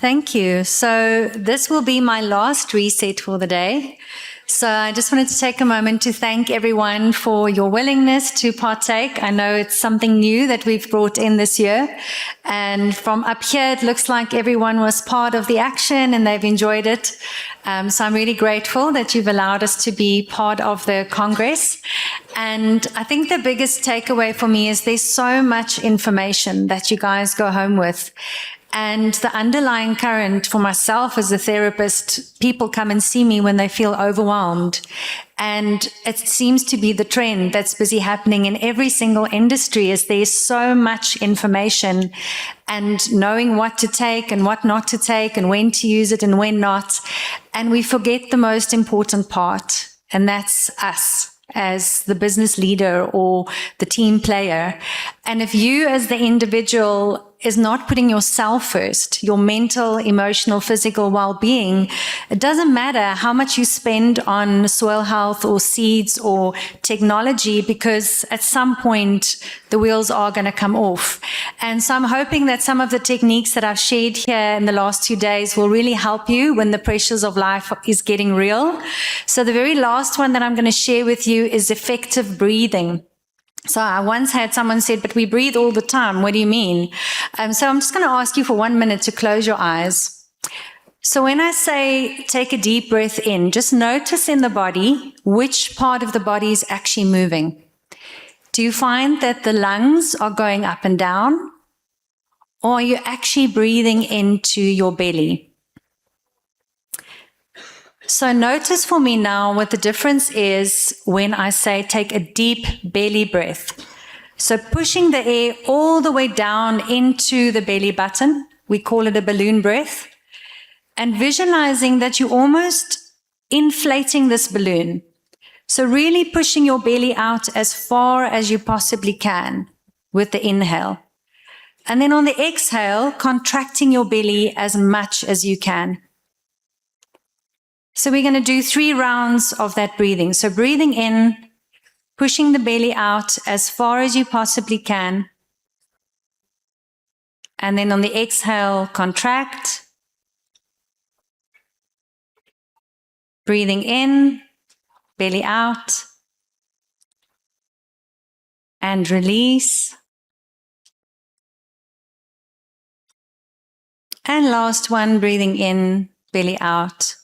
Thank you. So this will be my last reset for the day. So I just wanted to take a moment to thank everyone for your willingness to partake. I know it's something new that we've brought in this year. And from up here, it looks like everyone was part of the action and they've enjoyed it. So I'm really grateful that you've allowed us to be part of the Congress. And I think the biggest takeaway for me is there's so much information that you guys go home with. And the underlying current for myself as a therapist, people come and see me when they feel overwhelmed. And it seems to be the trend that's busy happening in every single industry is there's so much information and knowing what to take and what not to take and when to use it and when not. And we forget the most important part, and that's us as the business leader or the team player. And if you as the individual is not putting yourself first, your mental, emotional, physical well-being, it doesn't matter how much you spend on soil health or seeds or technology, because at some point the wheels are going to come off. And so I'm hoping that some of the techniques that I've shared here in the last 2 days will really help you when the pressures of life is getting real. So the very last one that I'm going to share with you is effective breathing. So I once had someone said, but we breathe all the time. What do you mean? So I'm just going to ask you for 1 minute to close your eyes. So when I say take a deep breath in, just notice in the body which part of the body is actually moving. Do you find that the lungs are going up and down? Or are you actually breathing into your belly? So notice for me now what the difference is when I say take a deep belly breath. So pushing the air all the way down into the belly button, we call it a balloon breath, and visualizing that you're almost inflating this balloon. So really pushing your belly out as far as you possibly can with the inhale. And then on the exhale, contracting your belly as much as you can. So we're going to do 3 rounds of that breathing. So breathing in, pushing the belly out as far as you possibly can. And then on the exhale, contract. Breathing in, belly out. And release. And last one, breathing in, belly out.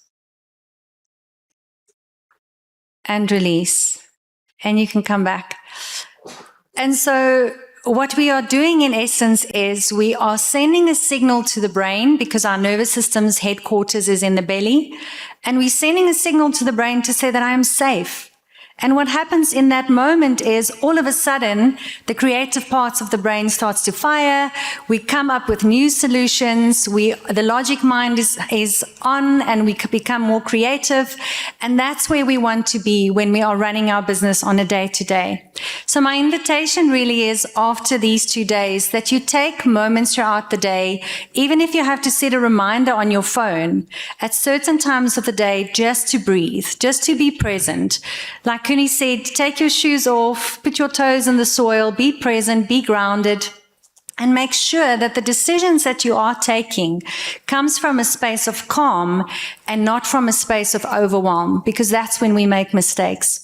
And release. And you can come back. And so what we are doing in essence is we are sending a signal to the brain because our nervous system's headquarters is in the belly. And we're sending a signal to the brain to say that I am safe. And what happens in that moment is all of a sudden, the creative parts of the brain starts to fire. We come up with new solutions. The logic mind is on and we become more creative. And that's where we want to be when we are running our business on a day-to-day. So my invitation really is after these 2 days that you take moments throughout the day, even if you have to set a reminder on your phone at certain times of the day, just to breathe, just to be present. Like Kuni said, take your shoes off, put your toes in the soil, be present, be grounded, and make sure that the decisions that you are taking comes from a space of calm and not from a space of overwhelm, because that's when we make mistakes.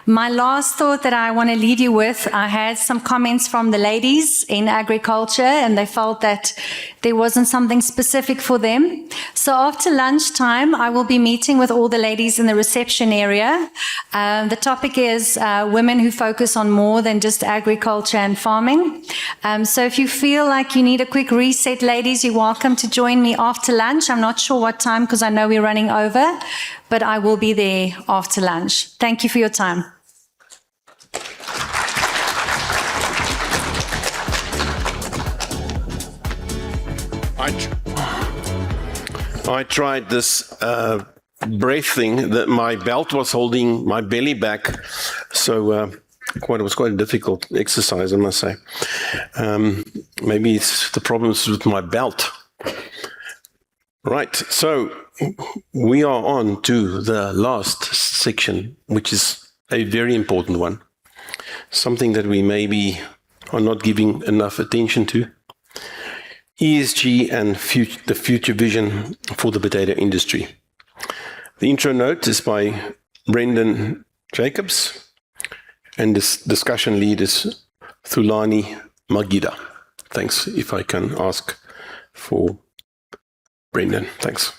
My last thought that I want to leave you with, I had some comments from the ladies in agriculture and they felt that there wasn't something specific for them. So after lunchtime, I will be meeting with all the ladies in the reception area. The topic is women who focus on more than just agriculture and farming. So if you feel like you need a quick reset, ladies, you're welcome to join me after lunch. I'm not sure what time because I know we're running over, but I will be there after lunch. Thank you for your time. I tried this breath thing that my belt was holding my belly back, so it was quite a difficult exercise, I must say. Maybe it's the problems with my belt. Right, so we are on to the last section, which is a very important one. Something that we maybe are not giving enough attention to. ESG and the future vision for the potato industry. The intro note is by Brendan Jacobs, and this discussion lead is Thulani Magida. Thanks. If I can ask for Brendan. Thanks.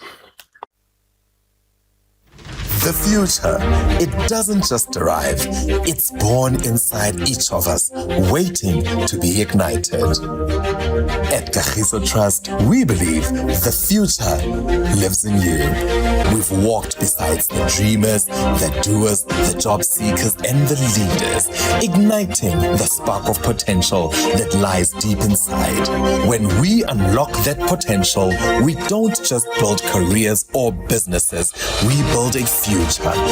The future, it doesn't just arrive, it's born inside each of us, waiting to be ignited. At Kagiso Trust, we believe the future lives in you. We've walked beside the dreamers, the doers, the job seekers, and the leaders, igniting the spark of potential that lies deep inside. When we unlock that potential, we don't just build careers or businesses, we build a future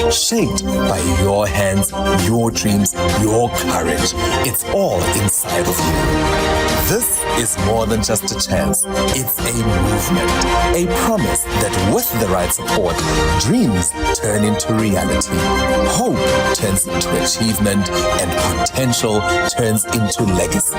shaped by your hands, your dreams, your courage. It's all inside of you. This is more than just a chance. It's a movement, a promise that with the right support, dreams turn into reality, hope turns into achievement, and potential turns into legacy.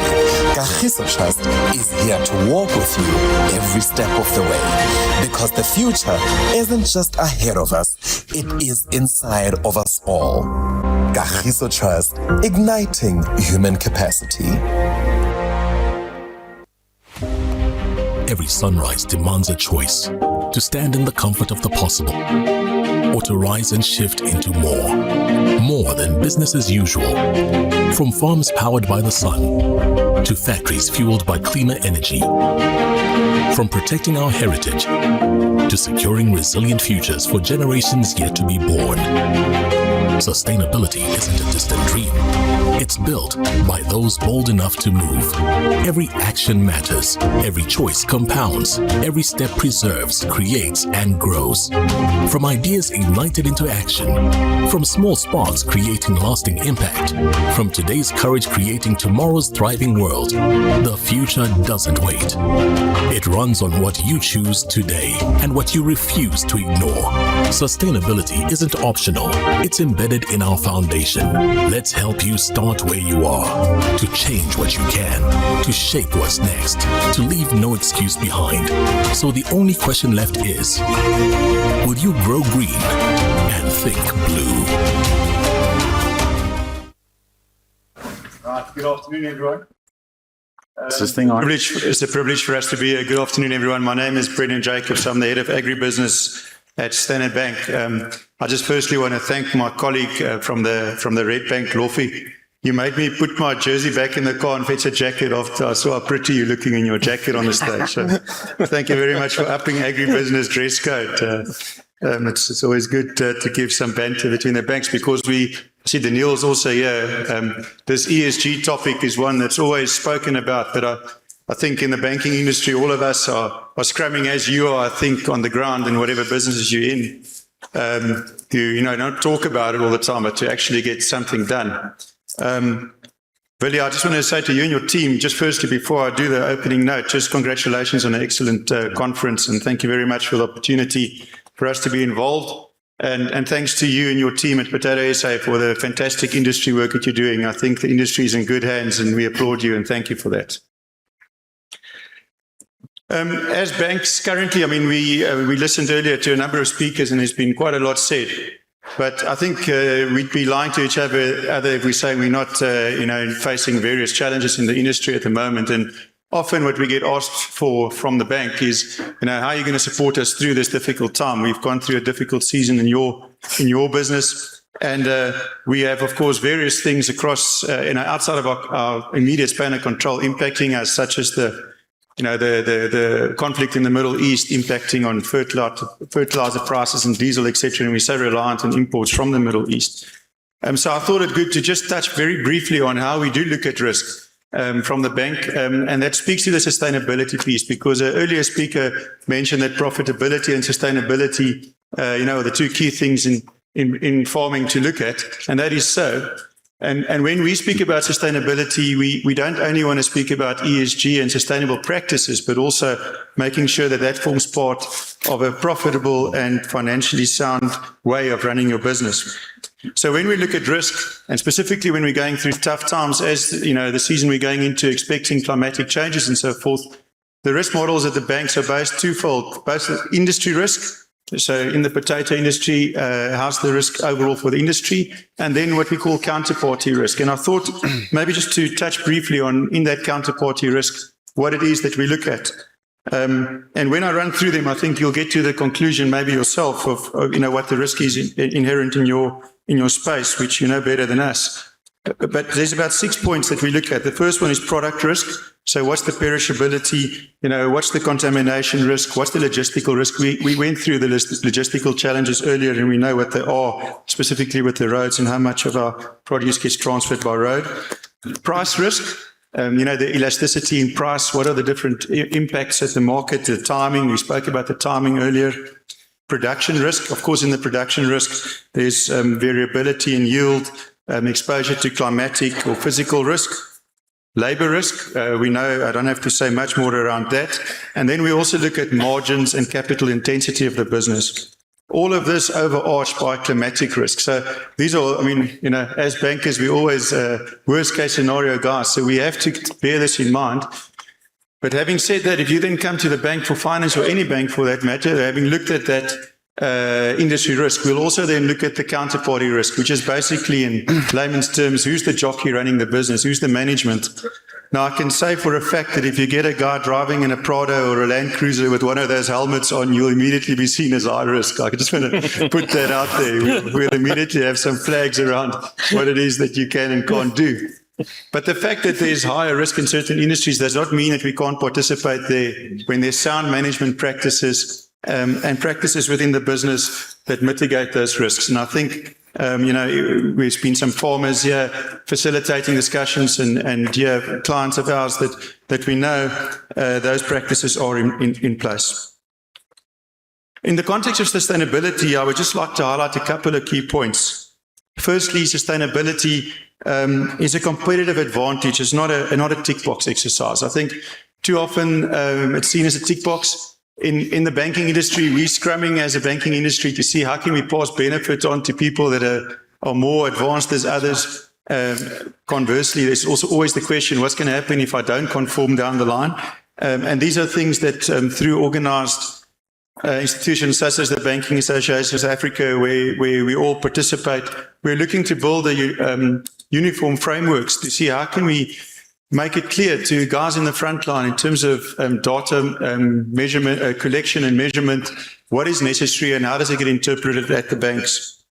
Kagiso Trust is here to walk with you every step of the way, because the future isn't just ahead of us, it is inside of us all. Kagiso Trust, igniting human capacity. Every sunrise demands a choice: to stand in the comfort of the possible, or to rise and shift into more than business as usual. From farms powered by the sun to factories fueled by cleaner energy, from protecting our heritage to securing resilient futures for generations yet to be born. Sustainability isn't a distant dream. It's built by those bold enough to move. Every action matters. Every choice compounds. Every step preserves, creates, and grows. From ideas ignited into action, from small sparks creating lasting impact, from today's courage creating tomorrow's thriving world, the future doesn't wait. It runs on what you choose today and what you refuse to ignore. Sustainability isn't optional. It's embedded in our foundation. Let's help you start where you are, to change what you can, to shape what's next, to leave no excuse behind. So the only question left is, will you grow green and think blue? Right, good afternoon, everyone. Is this thing on? It's a privilege for us to be here. Good afternoon, everyone. My name is Brendan Jacobs. I'm the head of agribusiness at Standard Bank. I just firstly want to thank my colleague from the Red Bank, Lofi. You made me put my jersey back in the car and fetch a jacket after I saw how pretty you're looking in your jacket on the stage. So thank you very much for upping agribusiness dress code. It's always good to give some banter between the banks, because we see Daniel's also here. This ESG topic is one that's always spoken about, but I think in the banking industry, all of us are scrumming as you are, I think, on the ground in whatever businesses you're in. Don't talk about it all the time, but to actually get something done. Billy, I just want to say to you and your team, just firstly, before I do the opening note, just congratulations on an excellent conference, and thank you very much for the opportunity for us to be involved. And thanks to you and your team at Potato SA for the fantastic industry work that you're doing. I think the industry is in good hands, and we applaud you and thank you for that. As banks currently, I mean, we listened earlier to a number of speakers, and there's been quite a lot said. But I think we'd be lying to each other if we say we're not, facing various challenges in the industry at the moment. And often what we get asked for from the bank is, how are you going to support us through this difficult time? We've gone through a difficult season in your business. And we have, of course, various things across, outside of our immediate span of control impacting us, such as the conflict in the Middle East impacting on fertilizer prices and diesel, etc. And we're so reliant on imports from the Middle East. So I thought it good to just touch very briefly on how we do look at risk from the bank. And that speaks to the sustainability piece, because an earlier speaker mentioned that profitability and sustainability, are the two key things in farming to look at. And that is so. And when we speak about sustainability, we don't only want to speak about ESG and sustainable practices, but also making sure that that forms part of a profitable and financially sound way of running your business. So when we look at risk, and specifically when we're going through tough times, as the season we're going into, expecting climatic changes and so forth, The risk models at the banks are based twofold, both industry risk. So in the potato industry, how's the risk overall for the industry? And then what we call counterparty risk. And I thought maybe just to touch briefly on, in that counterparty risk, what it is that we look at. And when I run through them, I think you'll get to the conclusion maybe yourself of what the risk is inherent in your space, which you know better than us. But there's about 6 points that we look at. The first one is product risk. So what's the perishability? What's the contamination risk? What's the logistical risk? We went through the logistical challenges earlier, and we know what they are, specifically with the roads and how much of our produce gets transferred by road. Price risk. The elasticity in price. What are the different impacts at the market? The timing. We spoke about the timing earlier. Production risk. Of course, in the production risk, there's variability in yield, exposure to climatic or physical risk. Labor risk, we know, I don't have to say much more around that. And then we also look at margins and capital intensity of the business. All of this overarched by climatic risk. So these are, as bankers, we always worst case scenario guys. So we have to bear this in mind. But having said that, if you then come to the bank for finance, or any bank for that matter, having looked at that industry risk, we'll also then look at the counterparty risk, which is basically, in layman's terms, who's the jockey running the business, who's the management. Now, I can say for a fact that if you get a guy driving in a Prado or a Land Cruiser with one of those helmets on, you'll immediately be seen as high risk. I just want to put that out there. We'll immediately have some flags around what it is that you can and can't do. But the fact that there's higher risk in certain industries does not mean that we can't participate there when there's sound management practices and practices within the business that mitigate those risks. And I think, we've been some farmers here facilitating discussions and clients of ours that we know those practices are in place. In the context of sustainability, I would just like to highlight a couple of key points. Firstly, sustainability is a competitive advantage. It's not a tick box exercise. I think too often it's seen as a tick box. In the banking industry, we're scrumming as a banking industry to see how can we pass benefit on to people that are more advanced as others. Conversely, there's also always the question, what's going to happen if I don't conform down the line? And these are things that through organized institutions such as the Banking Association of South Africa, where we all participate, we're looking to build uniform frameworks to see how can we make it clear to guys in the front line in terms of data measurement, collection and measurement, what is necessary and how does it get interpreted at the banks.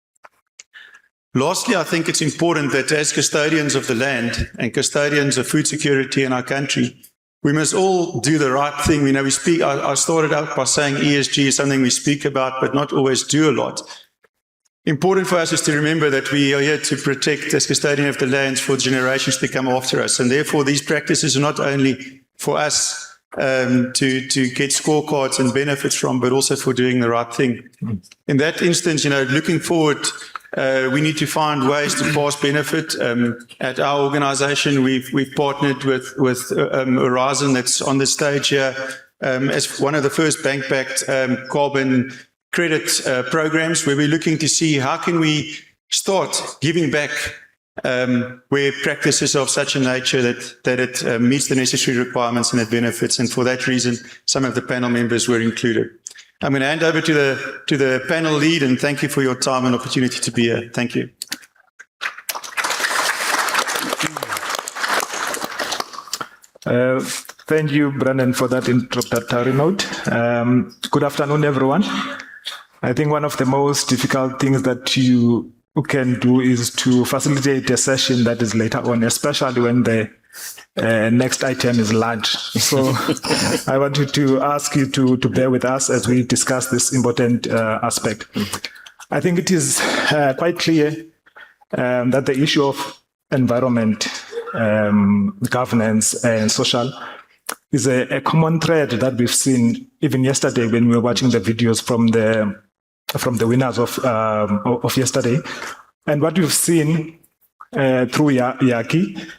Lastly, I think it's important that as custodians of the land and custodians of food security in our country, we must all do the right thing. I started out by saying ESG is something we speak about, but not always do a lot. Important for us is to remember that we are here to protect as custodian of the lands for generations to come after us. And therefore, these practices are not only for us to get scorecards and benefits from, but also for doing the right thing. In that instance, looking forward, we need to find ways to pass benefit. At our organization, we've partnered with Horizon that's on the stage here as one of the first bank-backed carbon credit programs, where we're looking to see how can we start giving back where practices of such a nature that it meets the necessary requirements and it benefits. And for that reason, some of the panel members were included. I'm going to hand over to the panel lead, and thank you for your time and opportunity to be here. Thank you. Thank you, Brandon, for that introductory note. Good afternoon, everyone. I think one of the most difficult things that you can do is to facilitate a session that is later on, especially when the next item is lunch. So I wanted to ask you to bear with us as we discuss this important aspect. I think it is quite clear that the issue of environment, governance, and social is a common thread that we've seen even yesterday when we were watching the videos from the winners of yesterday. And what we've seen through Yaki,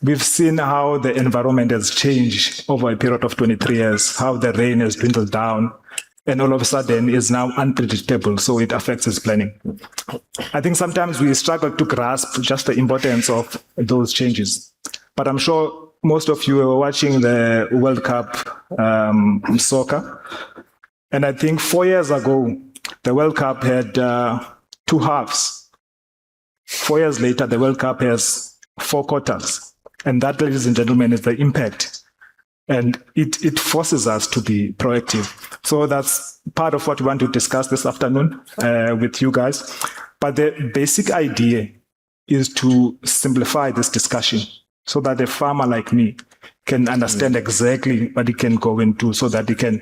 we've seen how the environment has changed over a period of 23 years, how the rain has dwindled down, and all of a sudden is now unpredictable, so it affects its planning. I think sometimes we struggle to grasp just the importance of those changes. But I'm sure most of you were watching the World Cup soccer. And I think 4 years ago, the World Cup had 2 halves. 4 years later, the World Cup has 4 quarters. And that, ladies and gentlemen, is the impact. And it forces us to be proactive. So that's part of what we want to discuss this afternoon with you guys. But the basic idea is to simplify this discussion so that a farmer like me can understand exactly what he can go into so that he can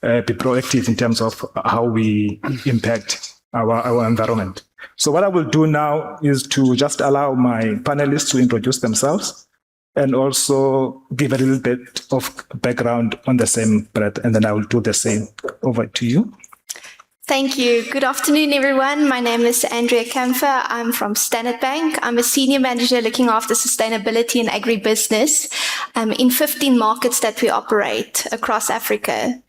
be proactive in terms of how we impact our environment. So what I will do now is to just allow my panelists to introduce themselves and also give a little bit of background on the same breath, and then I will do the same. Over to you. Thank you. Good afternoon, everyone. My name is Andrea Kamfer. I'm from Standard Bank. I'm a senior manager looking after sustainability and agribusiness in 15 markets that we operate across Africa.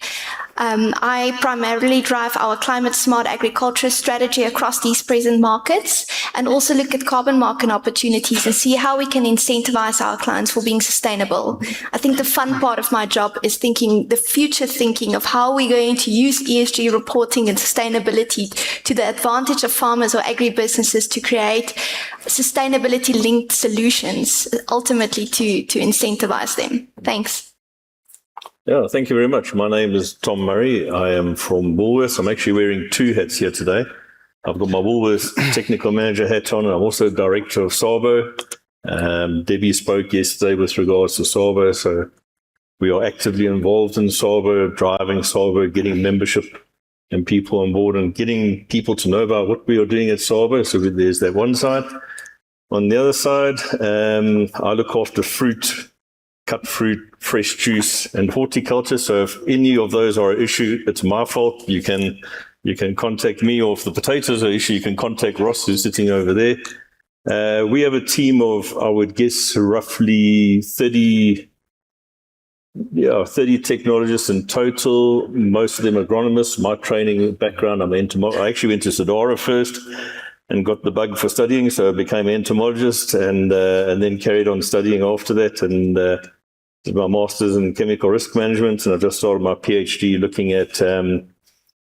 I primarily drive our climate smart agriculture strategy across these present markets and also look at carbon market opportunities and see how we can incentivize our clients for being sustainable. I think the fun part of my job is the future thinking of how we're going to use ESG reporting and sustainability to the advantage of farmers or agribusinesses to create sustainability linked solutions, ultimately to incentivize them. Thanks. Yeah, thank you very much. My name is Tom Murray. I am from Woolworths. I'm actually wearing 2 hats here today. I've got my Woolworths technical manager hat on, and I'm also director of Sabo. Debbie spoke yesterday with regards to Sabo, so we are actively involved in Sabo, driving Sabo, getting membership and people on board, and getting people to know about what we are doing at Sabo. So there's that one side. On the other side, I look after fruit, cut fruit, fresh juice, and horticulture. So if any of those are an issue, it's my fault. You can contact me, or if the potatoes are an issue, you can contact Ross, who's sitting over there. We have a team of, I would guess, roughly 30 technologists in total. Most of them agronomists. My training background, I actually went to Sadara first and got the bug for studying, so I became an entomologist and then carried on studying after that, and did my master's in chemical risk management, and I just started my PhD looking at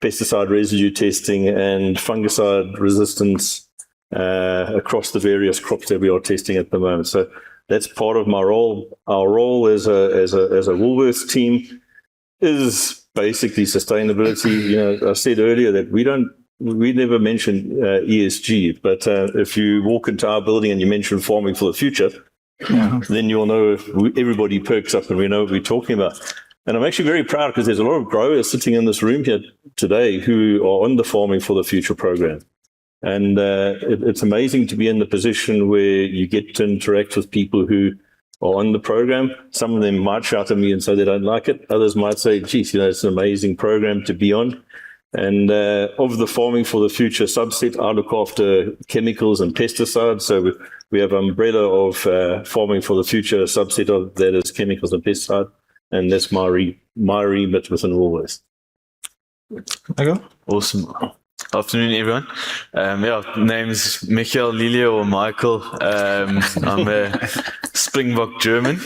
pesticide residue testing and fungicide resistance across the various crops that we are testing at the moment. So that's part of my role. Our role as a Woolworths team is basically sustainability. You know, I said earlier that we never mentioned ESG, but if you walk into our building and you mention farming for the future, then you'll know if everybody perks up and we know what we're talking about. And I'm actually very proud because there's a lot of growers sitting in this room here today who are on the Farming for the Future program. And it's amazing to be in the position where you get to interact with people who are on the program. Some of them might shout at me and say they don't like it. Others might say, geez, you know, it's an amazing program to be on. And of the Farming for the Future subset, I look after chemicals and pesticides. So we have an umbrella of Farming for the Future. A subset of that is chemicals and pesticide. And that's my remit within Woolworths. Okay. Awesome. Afternoon, everyone. Name's Michael Lilio or Michael. I'm a Springbok German.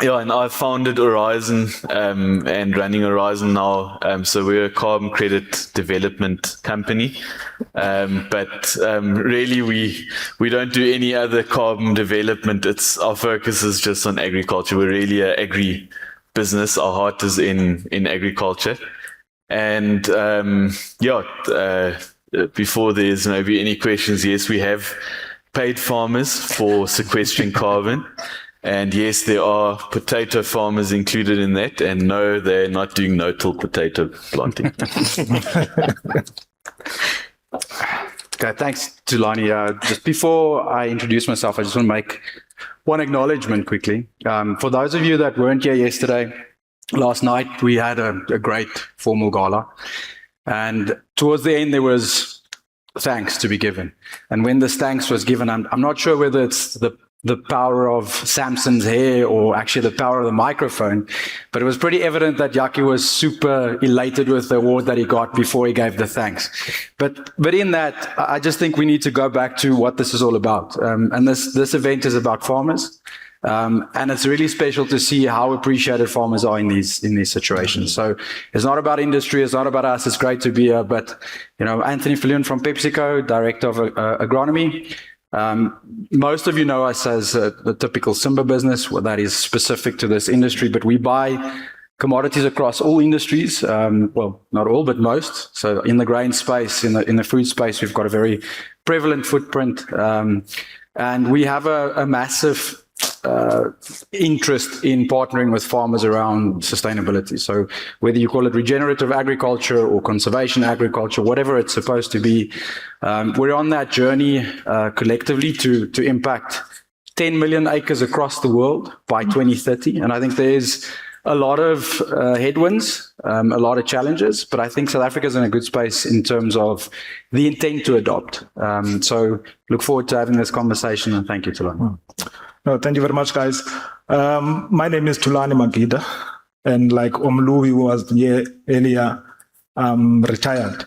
And I founded Horizon and running Horizon now. So we're a carbon credit development company. But really we don't do any other carbon development. Our focus is just on agriculture. We're really an agri business. Our heart is in agriculture. And before there's maybe any questions, yes, we have paid farmers for sequestering carbon. And yes, there are potato farmers included in that. And no, they're not doing no-till potato planting. Okay, thanks, Tulani. Just before I introduce myself, I just want to make one acknowledgement quickly. For those of you that weren't here yesterday, last night we had a great formal gala. And towards the end, there was thanks to be given. And when this thanks was given, I'm not sure whether it's the power of Samson's hair or actually the power of the microphone, but it was pretty evident that Yaki was super elated with the award that he got before he gave the thanks. But in that, I just think we need to go back to what this is all about. And this event is about farmers. And it's really special to see how appreciated farmers are in these situations. So it's not about industry, it's not about us. It's great to be here. But, Anthony Fillion from PepsiCo, Director of Agronomy. Most of you know us as the typical Simba business, that is specific to this industry, but we buy commodities across all industries. Well, not all, but most. So in the grain space, in the food space, we've got a very prevalent footprint. And we have a massive interest in partnering with farmers around sustainability. So whether you call it regenerative agriculture or conservation agriculture, whatever it's supposed to be, we're on that journey collectively to impact 10 million acres across the world by 2030. And I think there's a lot of headwinds, a lot of challenges, but I think South Africa is in a good space in terms of the intent to adopt. So look forward to having this conversation, and thank you, Tulani. No, thank you very much, guys. My name is Tulani Magida, and like Omlu, who was here earlier, I'm retired.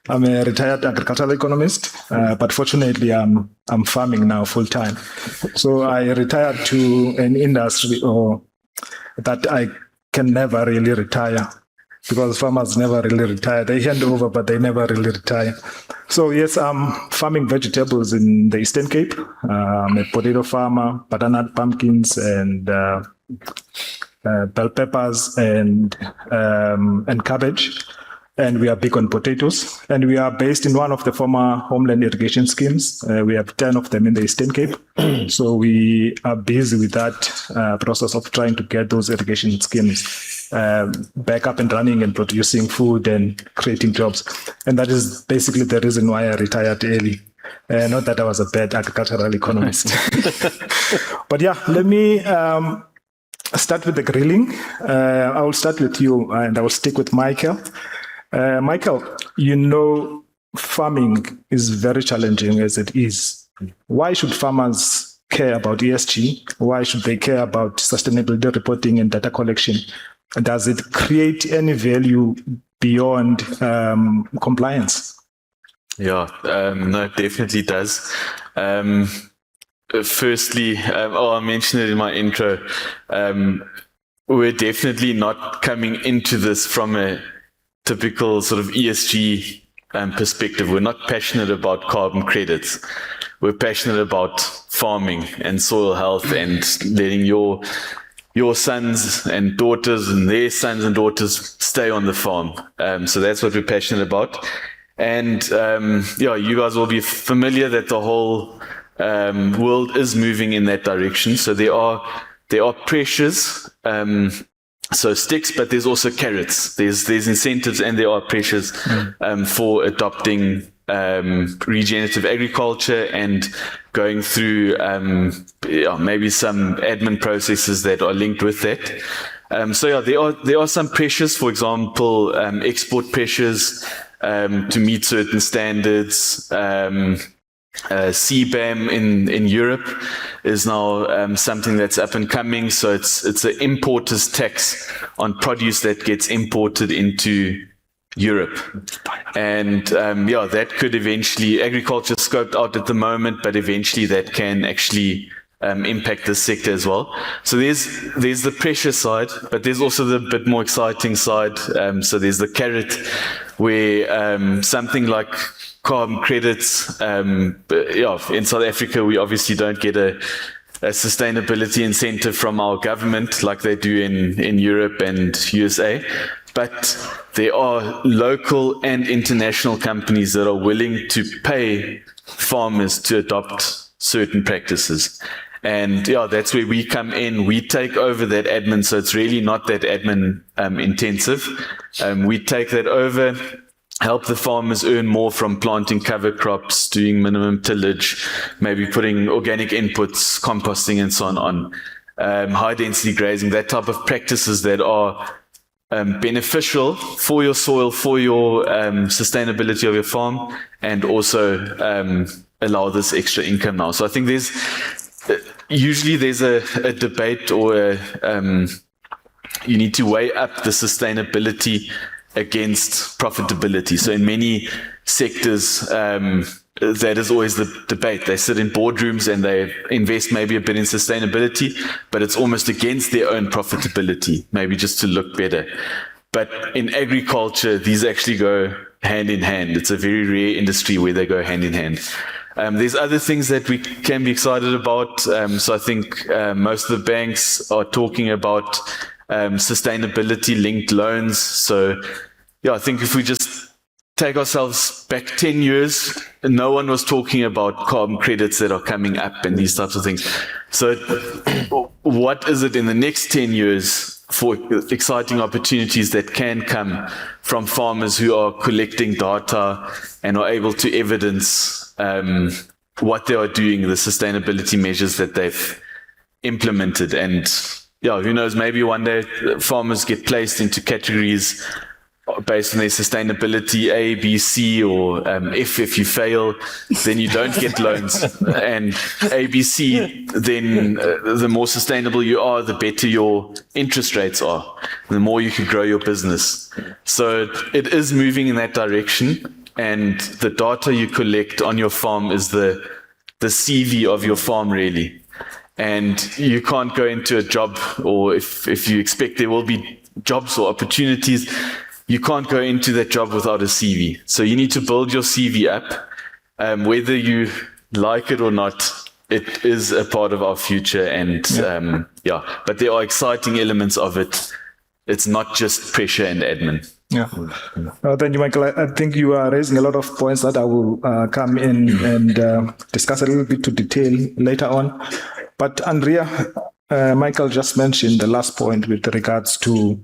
I'm a retired agricultural economist, but fortunately, I'm farming now full time. So I retired to an industry that I can never really retire, because farmers never really retire. They hand over, but they never really retire. So yes, I'm farming vegetables in the Eastern Cape. I'm a potato farmer, butternut pumpkins, and bell peppers and cabbage. And we are big on potatoes. And we are based in one of the former homeland irrigation schemes. We have 10 of them in the Eastern Cape. So we are busy with that process of trying to get those irrigation schemes back up and running and producing food and creating jobs. And that is basically the reason why I retired early. Not that I was a bad agricultural economist. But yeah, let me start with the grilling. I will start with you, and I will stick with Michael. Michael, farming is very challenging as it is. Why should farmers care about ESG? Why should they care about sustainability reporting and data collection? Does it create any value beyond compliance? Yeah, no, it definitely does. Firstly, I mentioned it in my intro. We're definitely not coming into this from a typical sort of ESG perspective. We're not passionate about carbon credits. We're passionate about farming and soil health and letting your sons and daughters and their sons and daughters stay on the farm. So that's what we're passionate about. And you guys will be familiar that the whole world is moving in that direction. So there are pressures. So sticks, but there's also carrots. There's incentives and there are pressures for adopting regenerative agriculture and going through maybe some admin processes that are linked with that. There are some pressures. For example, export pressures to meet certain standards. CBAM in Europe is now something that's up and coming. So it's an importer's tax on produce that gets imported into Europe. And that could eventually, agriculture scoped out at the moment, but eventually that can actually impact the sector as well. So there's the pressure side, but there's also the bit more exciting side. So there's the carrot, where something like carbon credits, in South Africa, we obviously don't get a sustainability incentive from our government like they do in Europe and USA. But there are local and international companies that are willing to pay farmers to adopt certain practices. And that's where we come in. We take over that admin. So it's really not that admin intensive. We take that over, help the farmers earn more from planting cover crops, doing minimum tillage, maybe putting organic inputs, composting and so on high density grazing, that type of practices that are beneficial for your soil, for your sustainability of your farm, and also allow this extra income now. So I think usually there's a debate or you need to weigh up the sustainability against profitability. So in many sectors, that is always the debate. They sit in boardrooms and they invest maybe a bit in sustainability, but it's almost against their own profitability, maybe just to look better. But in agriculture, these actually go hand in hand. It's a very rare industry where they go hand in hand. There's other things that we can be excited about. So I think most of the banks are talking about sustainability linked loans. So yeah, I think if we just take ourselves back 10 years, no one was talking about carbon credits that are coming up and these types of things. So what is it in the next 10 years for exciting opportunities that can come from farmers who are collecting data and are able to evidence what they are doing, the sustainability measures that they've implemented. And yeah, who knows, maybe one day farmers get placed into categories based on their sustainability, A, B, C, or if you fail, then you don't get loans. And A, B, C, then the more sustainable you are, the better your interest rates are, the more you can grow your business. So it is moving in that direction. And the data you collect on your farm is the CV of your farm, really. And you can't go into a job, or if you expect there will be jobs or opportunities, you can't go into that job without a CV. So you need to build your CV up. Whether you like it or not, it is a part of our future. And but there are exciting elements of it. It's not just pressure and admin. Yeah. Thank you, Michael. I think you are raising a lot of points that I will come in and discuss a little bit to detail later on. But Andrea, Michael just mentioned the last point with regards to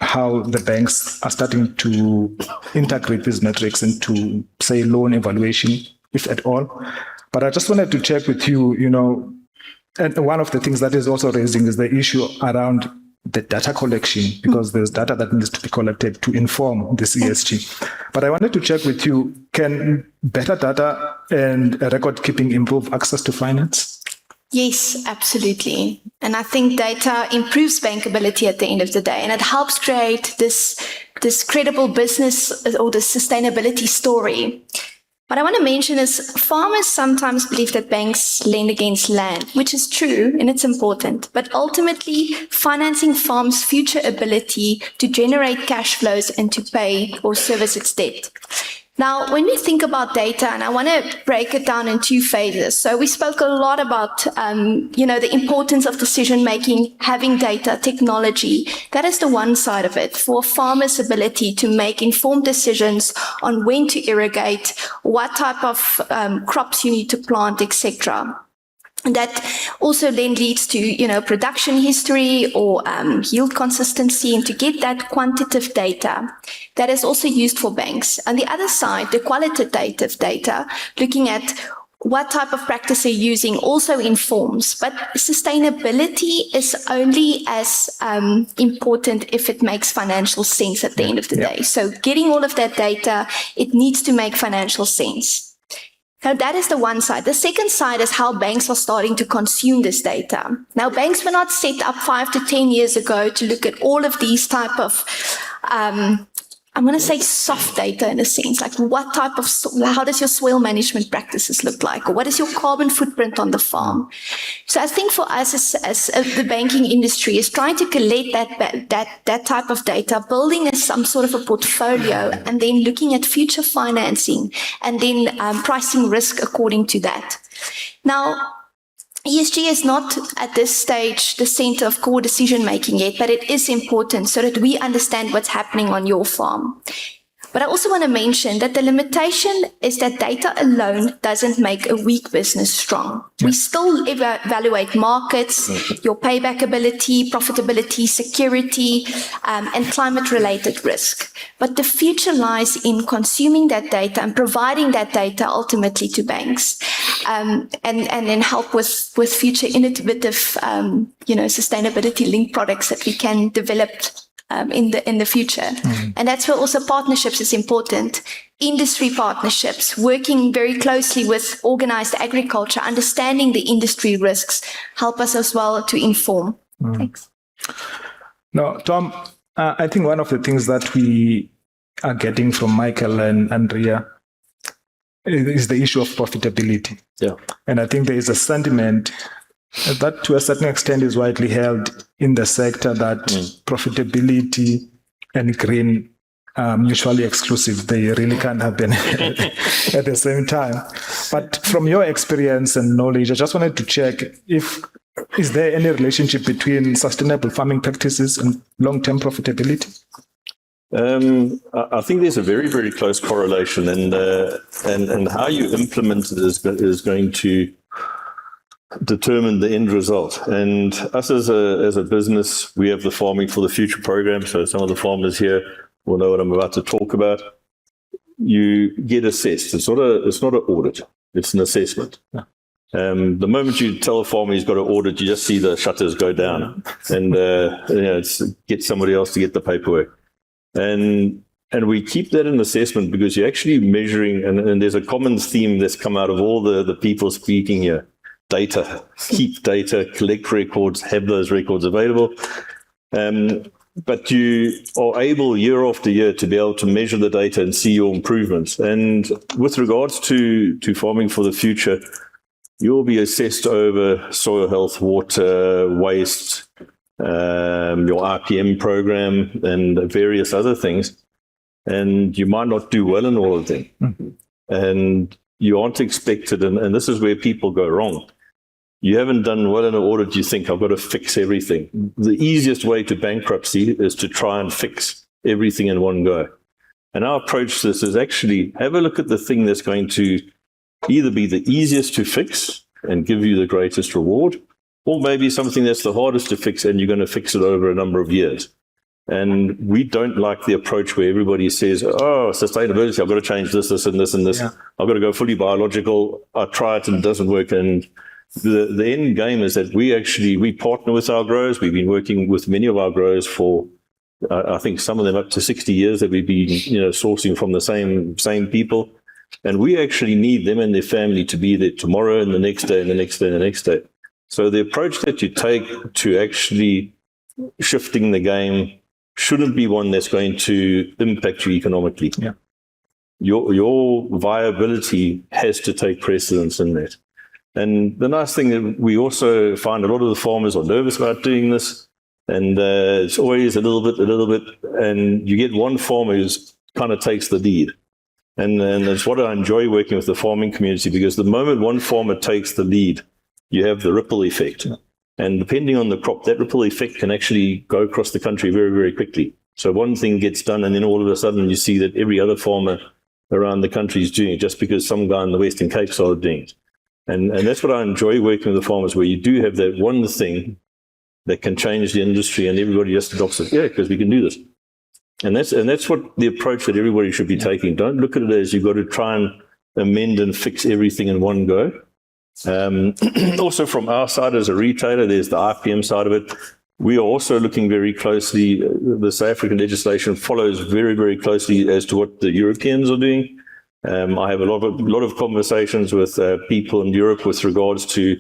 how the banks are starting to integrate these metrics into, say, loan evaluation, if at all. But I just wanted to check with you, and one of the things that is also raising is the issue around the data collection, because there's data that needs to be collected to inform this ESG. But I wanted to check with you, can better data and record keeping improve access to finance? Yes, absolutely. And I think data improves bankability at the end of the day, and it helps create this credible business or the sustainability story. What I want to mention is farmers sometimes believe that banks lend against land, which is true and it's important, but ultimately financing farms' future ability to generate cash flows and to pay or service its debt. Now, when we think about data, and I want to break it down in two phases. So we spoke a lot about, the importance of decision-making, having data, technology. That is the one side of it, for farmers' ability to make informed decisions on when to irrigate, what type of crops you need to plant, etc. And that also then leads to, production history or yield consistency, and to get that quantitative data that is also used for banks. On the other side, the qualitative data, looking at what type of practice they're using, also informs. But sustainability is only as important if it makes financial sense at the end of the day. So getting all of that data, it needs to make financial sense. Now, that is the one side. The second side is how banks are starting to consume this data. Now, banks were not set up 5 to 10 years ago to look at all of these type of, I'm going to say soft data in a sense, like what type of, how does your soil management practices look like? Or what is your carbon footprint on the farm? So I think for us as the banking industry is trying to collect that type of data, building some sort of a portfolio, and then looking at future financing, and then pricing risk according to that. Now, ESG is not at this stage the center of core decision making yet, but it is important so that we understand what's happening on your farm. But I also want to mention that the limitation is that data alone doesn't make a weak business strong. We still evaluate markets, your payback ability, profitability, security, and climate-related risk. But the future lies in consuming that data and providing that data ultimately to banks, and then help with future innovative, sustainability-linked products that we can develop in the future. And that's where also partnerships is important. Industry partnerships, working very closely with organized agriculture, understanding the industry risks, help us as well to inform. Thanks. Now, Tom, I think one of the things that we are getting from Michael and Andrea is the issue of profitability. Yeah. And I think there is a sentiment that to a certain extent is widely held in the sector that profitability and green are mutually exclusive. They really can't happen at the same time. But from your experience and knowledge, I just wanted to check is there any relationship between sustainable farming practices and long-term profitability? I think there's a very, very close correlation, and how you implement it is going to determine the end result. And us as a business, we have the Farming for the Future program. So some of the farmers here will know what I'm about to talk about. You get assessed. It's not an audit. It's an assessment. The moment you tell a farmer he's got an audit, you just see the shutters go down, and it's get somebody else to get the paperwork. And we keep that in assessment because you're actually measuring, and there's a common theme that's come out of all the people speaking here. Data, keep data, collect records, have those records available. But you are able year after year to be able to measure the data and see your improvements. And with regards to Farming for the Future, you'll be assessed over soil health, water, waste, your RPM program, and various other things. And you might not do well in all of them. And you aren't expected, and this is where people go wrong. You haven't done well in an audit, you think, I've got to fix everything. The easiest way to bankruptcy is to try and fix everything in one go. And our approach to this is actually have a look at the thing that's going to either be the easiest to fix and give you the greatest reward, or maybe something that's the hardest to fix and you're going to fix it over a number of years. And we don't like the approach where everybody says, oh, sustainability, I've got to change this, this, and this, and this. Yeah. I've got to go fully biological. I try it and it doesn't work. And the end game is that we partner with our growers. We've been working with many of our growers for, I think some of them up to 60 years that we've been sourcing from the same people. And we actually need them and their family to be there tomorrow and the next day and the next day and the next day. So the approach that you take to actually shifting the game shouldn't be one that's going to impact you economically. Yeah. Your viability has to take precedence in that. And the nice thing that we also find, a lot of the farmers are nervous about doing this, and it's always a little bit, and you get one farmer who kind of takes the lead. And that's what I enjoy working with the farming community, because the moment one farmer takes the lead, you have the ripple effect. Yeah. And depending on the crop, that ripple effect can actually go across the country very, very quickly. So one thing gets done, and then all of a sudden you see that every other farmer around the country is doing it just because some guy in the Western Cape started doing it. And that's what I enjoy working with the farmers, where you do have that one thing that can change the industry and everybody just adopts it. Yeah, because we can do this. And that's what the approach that everybody should be taking. Don't look at it as you've got to try and amend and fix everything in one go. Also from our side as a retailer, there's the RPM side of it. We are also looking very closely. The South African legislation follows very, very closely as to what the Europeans are doing. I have a lot of conversations with people in Europe with regards to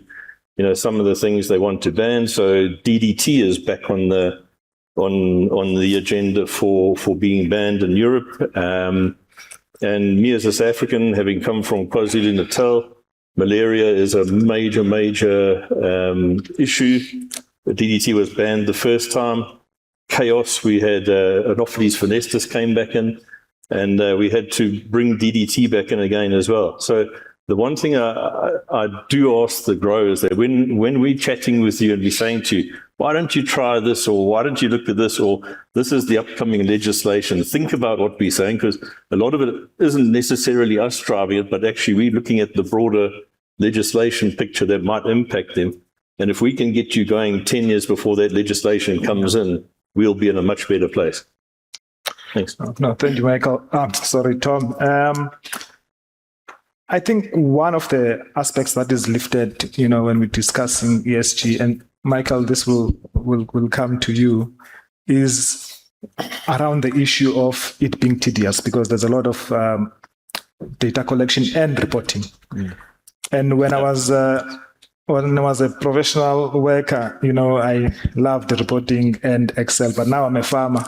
some of the things they want to ban. So DDT is back on the agenda for being banned in Europe. And me as a South African, having come from KwaZulu-Natal, malaria is a major issue. DDT was banned the first time. Chaos, we had Anopheles funestus came back in, and we had to bring DDT back in again as well. So the one thing I do ask the growers that when we're chatting with you and we're saying to you, why don't you try this, or why don't you look at this, or this is the upcoming legislation, think about what we're saying, because a lot of it isn't necessarily us driving it, but actually we're looking at the broader legislation picture that might impact them. And if we can get you going 10 years before that legislation comes in, we'll be in a much better place. Thanks. No, thank you, Michael. Sorry, Tom. I think one of the aspects that is lifted, when we're discussing ESG, and Michael, this will come to you, is around the issue of it being tedious, because there's a lot of data collection and reporting. And when I was when I was a professional worker, I loved reporting and Excel, but now I'm a farmer.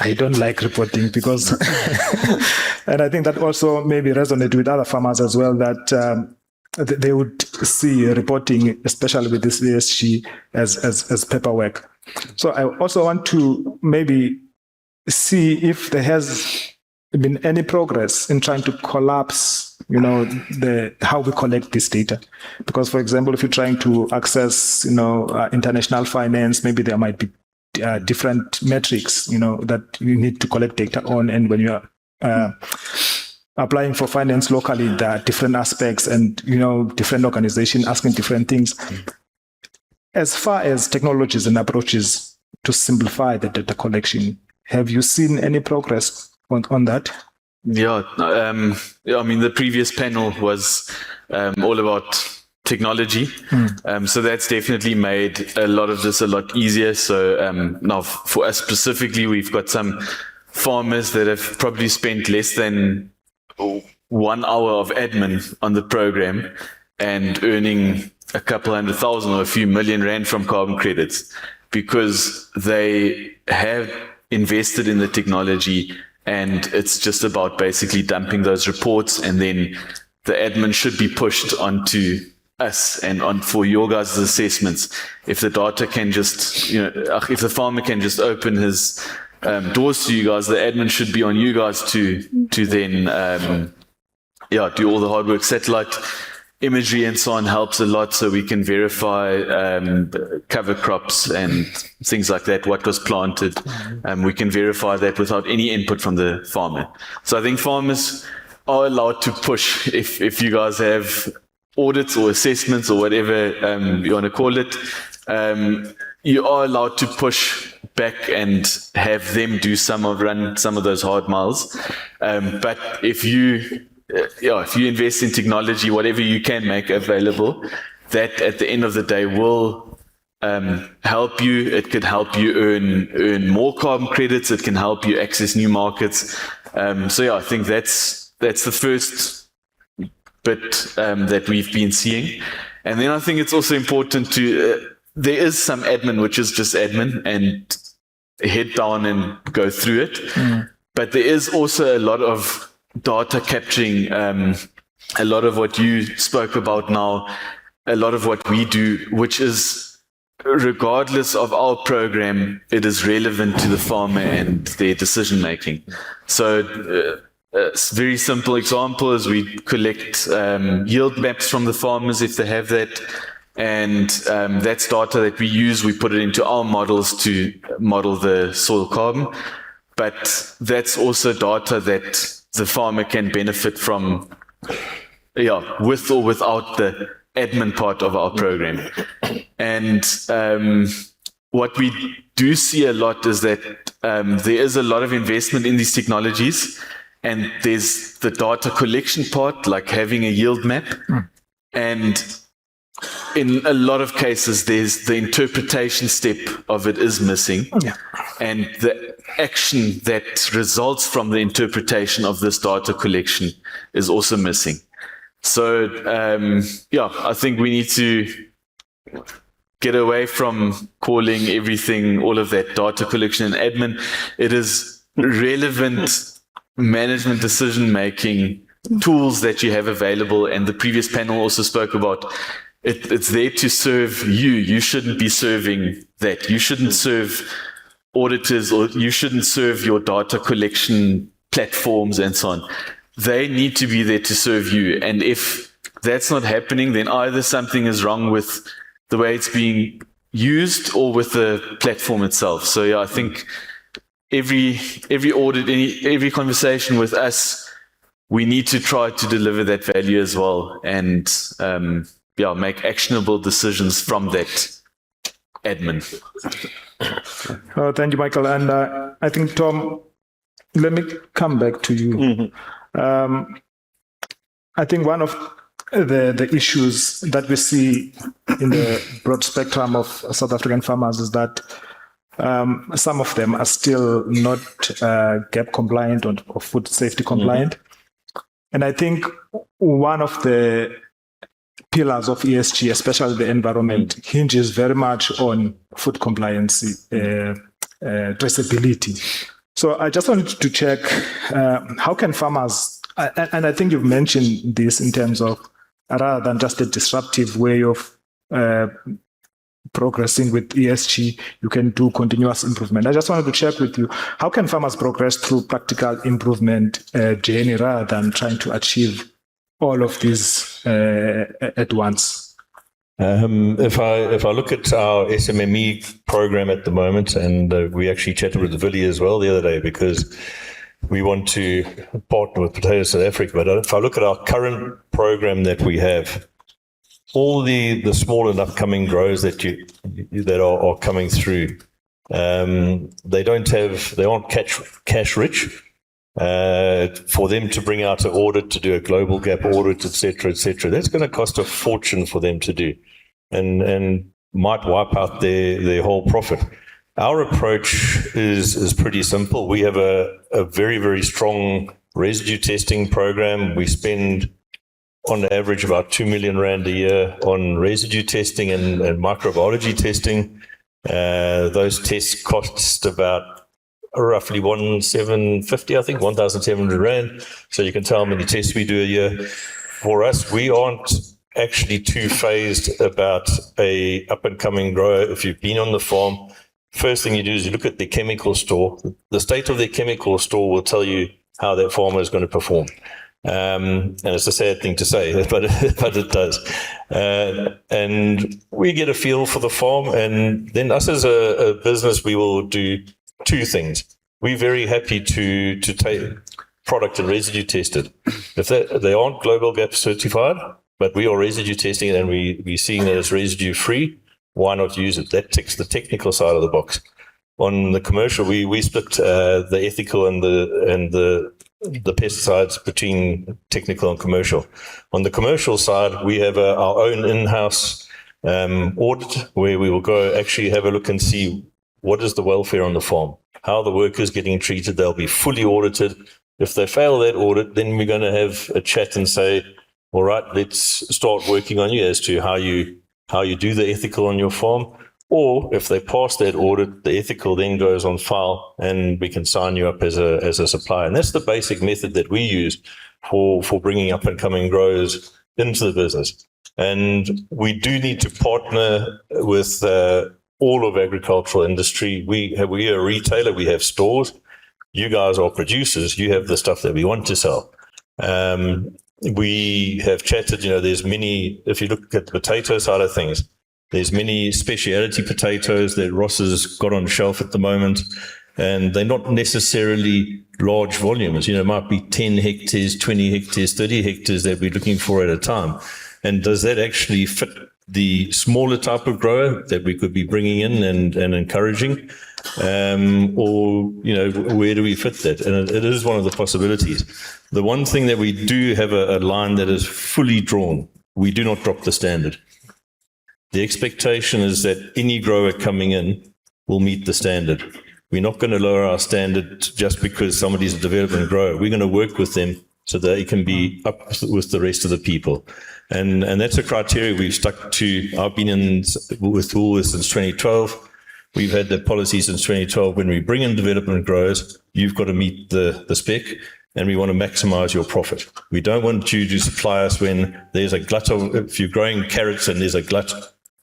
I don't like reporting because, and I think that also maybe resonated with other farmers as well, that they would see reporting, especially with this ESG, as paperwork. So I also want to maybe see if there has been any progress in trying to collapse how we collect this data. Because, for example, if you're trying to access, international finance, maybe there might be different metrics, that you need to collect data on. And when you are applying for finance locally, there are different aspects and, different organizations asking different things. As far as technologies and approaches to simplify the data collection, have you seen any progress on that? Yeah, I mean, the previous panel was all about technology. So that's definitely made a lot of this a lot easier. So now for us specifically, we've got some farmers that have probably spent less than 1 hour of admin on the program and earning a couple $100,000 or a few million rand from carbon credits because they have invested in the technology, and it's just about basically dumping those reports, and then the admin should be pushed onto us and on for your guys' assessments. If the data can just, if the farmer can just open his doors to you guys, the admin should be on you guys to then do all the hard work. Satellite imagery and so on helps a lot, so we can verify cover crops and things like that, what was planted. We can verify that without any input from the farmer. So I think farmers are allowed to push if you guys have audits or assessments or whatever you want to call it. You are allowed to push back and have them run some of those hard miles. But if you invest in technology, whatever you can make available, that at the end of the day will help you. It could help you earn more carbon credits. It can help you access new markets. I think that's the first bit that we've been seeing. And then I think it's also important to, there is some admin, which is just admin and head down and go through it. But there is also a lot of data capturing, a lot of what you spoke about now, a lot of what we do, which is, regardless of our program, it is relevant to the farmer and their decision making. So a very simple example is we collect yield maps from the farmers if they have that. And that's data that we use. We put it into our models to model the soil carbon. But that's also data that the farmer can benefit from, with or without the admin part of our program. And what we do see a lot is that there is a lot of investment in these technologies, and there's the data collection part, like having a yield map. And in a lot of cases, there's the interpretation step of it is missing. And the action that results from the interpretation of this data collection is also missing. So, I think we need to get away from calling everything, all of that data collection and admin. It is relevant management decision-making tools that you have available. And the previous panel also spoke about it's there to serve you. You shouldn't be serving that. You shouldn't serve auditors, or you shouldn't serve your data collection platforms and so on. They need to be there to serve you. And if that's not happening, then either something is wrong with the way it's being used or with the platform itself. So I think every audit, every conversation with us, we need to try to deliver that value as well, and make actionable decisions from that admin. Thank you, Michael. And I think, Tom, let me come back to you. I think one of the issues that we see in the broad spectrum of South African farmers is that some of them are still not GAP compliant or food safety compliant. And I think one of the pillars of ESG, especially the environment, hinges very much on food compliance, traceability. So I just wanted to check, how can farmers, and I think you've mentioned this in terms of rather than just a disruptive way of progressing with ESG, you can do continuous improvement. I just wanted to check with you, how can farmers progress through practical improvement journey rather than trying to achieve all of these at once? If I look at our SMME program at the moment, and we actually chatted with Willie as well the other day because we want to partner with Potato South Africa. But if I look at our current program that we have, all the small and upcoming growers that are coming through, they aren't cash rich. For them to bring out an audit, to do a global gap audit, etc., that's going to cost a fortune for them to do, and might wipe out their whole profit. Our approach is pretty simple. We have a very, very strong residue testing program. We spend on average about 2 million rand a year on residue testing and microbiology testing. Those tests cost about roughly 1,750, I think, 1,700 rand. So you can tell how many tests we do a year. For us, we aren't actually too phased about a up and coming grower. If you've been on the farm, first thing you do is you look at the chemical store. The state of their chemical store will tell you how that farmer is going to perform. And it's a sad thing to say, but it does. And we get a feel for the farm, and then us as a business, we will do two things. We're very happy to take product and residue tested. If they aren't Global Gap certified, but we are residue testing it and we're seeing that it's residue free, why not use it? That ticks the technical side of the box. On the commercial, we split the ethical and the pesticides between technical and commercial. On the commercial side, we have our own in-house audit where we will go actually have a look and see what is the welfare on the farm, how the workers getting treated. They'll be fully audited. If they fail that audit, then we're going to have a chat and say, all right, let's start working on you as to how you do the ethical on your farm. Or if they pass that audit, the ethical then goes on file and we can sign you up as a supplier. And that's the basic method that we use for bringing up and coming growers into the business. And we do need to partner with all of agricultural industry. We are a retailer, we have stores. You guys are producers, you have the stuff that we want to sell. We have chatted, there's many, if you look at the potato side of things, there's many specialty potatoes that Ross has got on shelf at the moment, and they're not necessarily large volumes. It might be 10 hectares, 20 hectares, 30 hectares that we're looking for at a time. And does that actually fit the smaller type of grower that we could be bringing in and encouraging? Or, where do we fit that? And it is one of the possibilities. The one thing that we do have a line that is fully drawn. We do not drop the standard. The expectation is that any grower coming in will meet the standard. We're not going to lower our standard just because somebody's a development grower. We're going to work with them so that it can be up with the rest of the people. And that's a criteria we've stuck to. I've been with Woolworths since 2012. We've had the policy since 2012. When we bring in development growers, you've got to meet the spec, and we want to maximize your profit. We don't want you to supply us when there's a glut of, if you're growing carrots and there's a glut,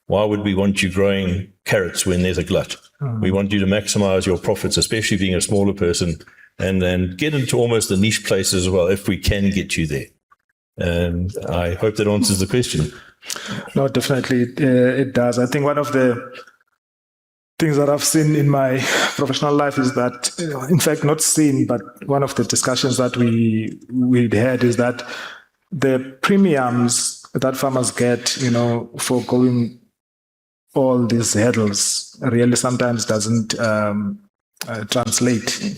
why would we want you growing carrots when there's a glut? We want you to maximize your profits, especially being a smaller person, and then get into almost the niche place as well, if we can get you there. And I hope that answers the question. No, definitely it does. I think one of the things that I've seen in my professional life is that, in fact, not seen, but one of the discussions that we had is that the premiums that farmers get, for going all these hurdles really sometimes doesn't translate,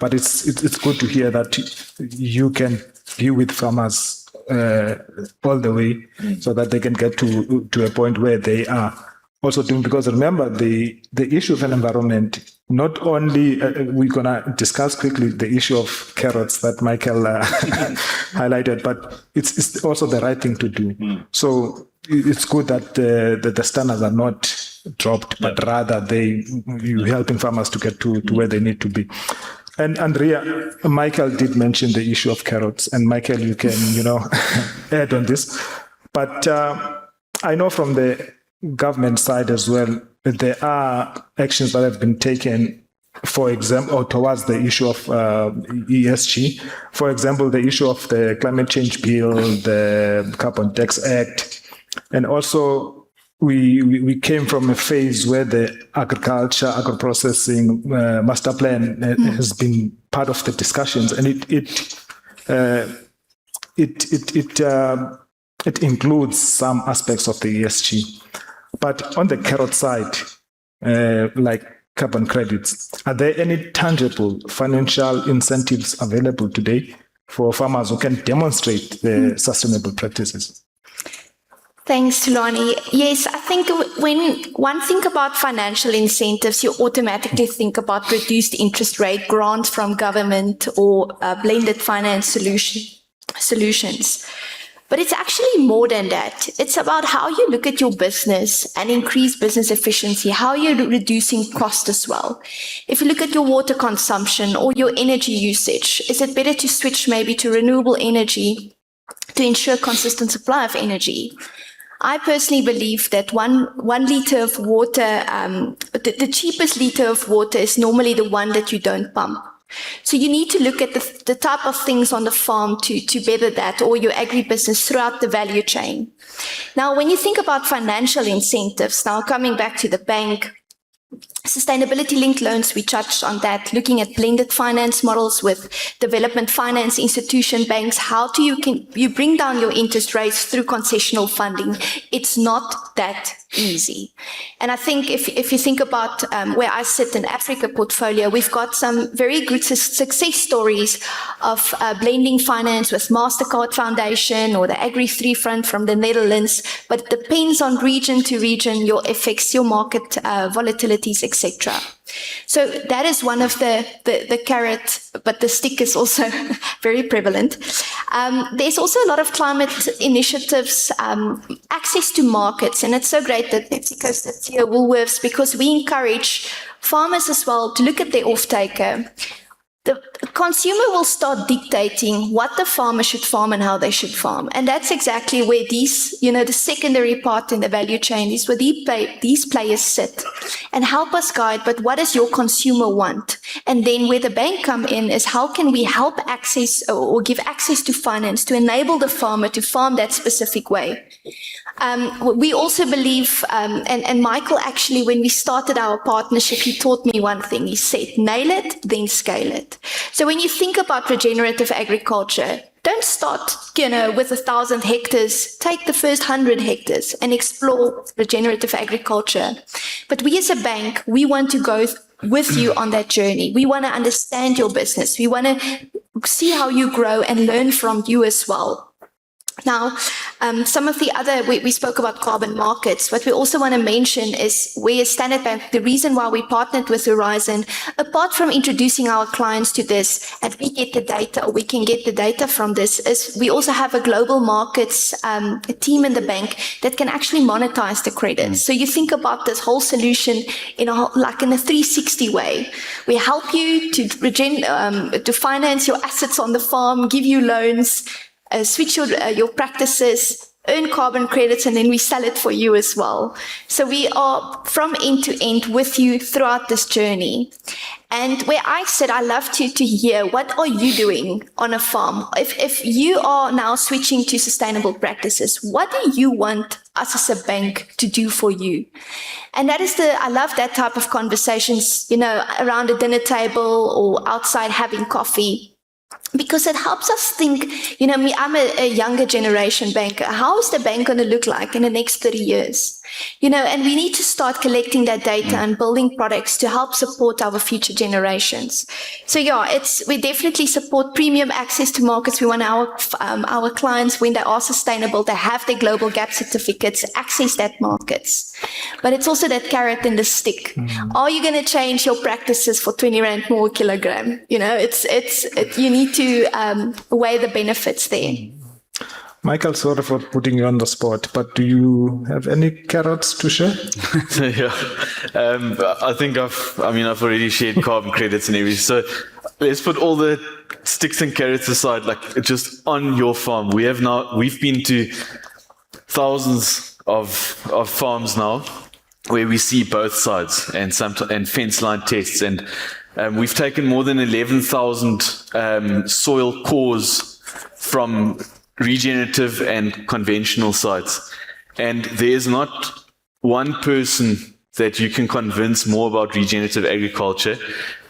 but it's good to hear that you can be with farmers all the way so that they can get to a point where they are also doing, because remember the issue of an environment, not only we're going to discuss quickly the issue of carrots that Michael highlighted, but it's also the right thing to do. So it's good that the standards are not dropped, but rather you're helping farmers to get to where they need to be. And Andrea, Michael did mention the issue of carrots, and Michael, you can, add on this. But I know from the government side as well, that there are actions that have been taken, for example, or towards the issue of ESG. For example, the issue of the climate change bill, the Carbon Tax Act, and also we came from a phase where the agro-processing master plan has been part of the discussions, and it includes some aspects of the ESG. But on the carrot side, like carbon credits, are there any tangible financial incentives available today for farmers who can demonstrate the sustainable practices? Thanks, Tulani. Yes, I think when one think about financial incentives, you automatically think about reduced interest rate grants from government or blended finance solutions. But it's actually more than that. It's about how you look at your business and increase business efficiency, how you're reducing cost as well. If you look at your water consumption or your energy usage, is it better to switch maybe to renewable energy to ensure consistent supply of energy? I personally believe that one liter of water, the cheapest liter of water is normally the one that you don't pump. So you need to look at the type of things on the farm to better that, or your agribusiness throughout the value chain. Now, when you think about financial incentives, now coming back to the bank, sustainability-linked loans, we touched on that, looking at blended finance models with development finance institution banks. How do you bring down your interest rates through concessional funding? It's not that easy. And I think if you think about where I sit in Africa portfolio, we've got some very good success stories of blending finance with MasterCard Foundation or the Agri3 Front from the Netherlands, but it depends on region to region, your FX, your market volatilities, etc. So that is one of the carrot, but the stick is also very prevalent. There's also a lot of climate initiatives, access to markets, and it's so great that PepsiCo sits here, Woolworths, because we encourage farmers as well to look at their off-taker. The consumer will start dictating what the farmer should farm and how they should farm. And that's exactly where these, the secondary part in the value chain is where these players sit and help us guide, but what does your consumer want? And then where the bank come in is how can we help access or give access to finance to enable the farmer to farm that specific way? We also believe, and Michael actually, when we started our partnership, he taught me one thing. He said, nail it, then scale it. So when you think about regenerative agriculture, don't start, with 1,000 hectares. Take the first 100 hectares and explore regenerative agriculture. But we as a bank, we want to go with you on that journey. We want to understand your business. We want to see how you grow and learn from you as well. Now, some of the other, we spoke about carbon markets. What we also want to mention is where Standard Bank, the reason why we partnered with Horizon, apart from introducing our clients to this, and we get the data, or we can get the data from this, is we also have a global markets a team in the bank that can actually monetize the credits. So you think about this whole solution in a 360 way. We help you to finance your assets on the farm, give you loans, switch your practices, earn carbon credits, and then we sell it for you as well. So we are from end to end with you throughout this journey. And where I said, I love to hear, what are you doing on a farm? If you are now switching to sustainable practices, what do you want us as a bank to do for you? And that is I love that type of conversations, around a dinner table or outside having coffee. because it helps us think, I'm a younger generation banker. How is the bank going to look like in the next 30 years? And we need to start collecting that data and building products to help support our future generations. So we definitely support premium access to markets. We want our clients, when they are sustainable, they have their global gap certificates, access that markets. But it's also that carrot and the stick. Are you going to change your practices for 20 Rand more a kilogram? You need to weigh the benefits there. Michael, sorry for putting you on the spot, but do you have any carrots to share? I think I've already shared carbon credits and everything. So let's put all the sticks and carrots aside, like just on your farm. We've been to thousands of farms now where we see both sides and fence line tests. And we've taken more than 11,000 soil cores from regenerative and conventional sites. And there's not one person that you can convince more about regenerative agriculture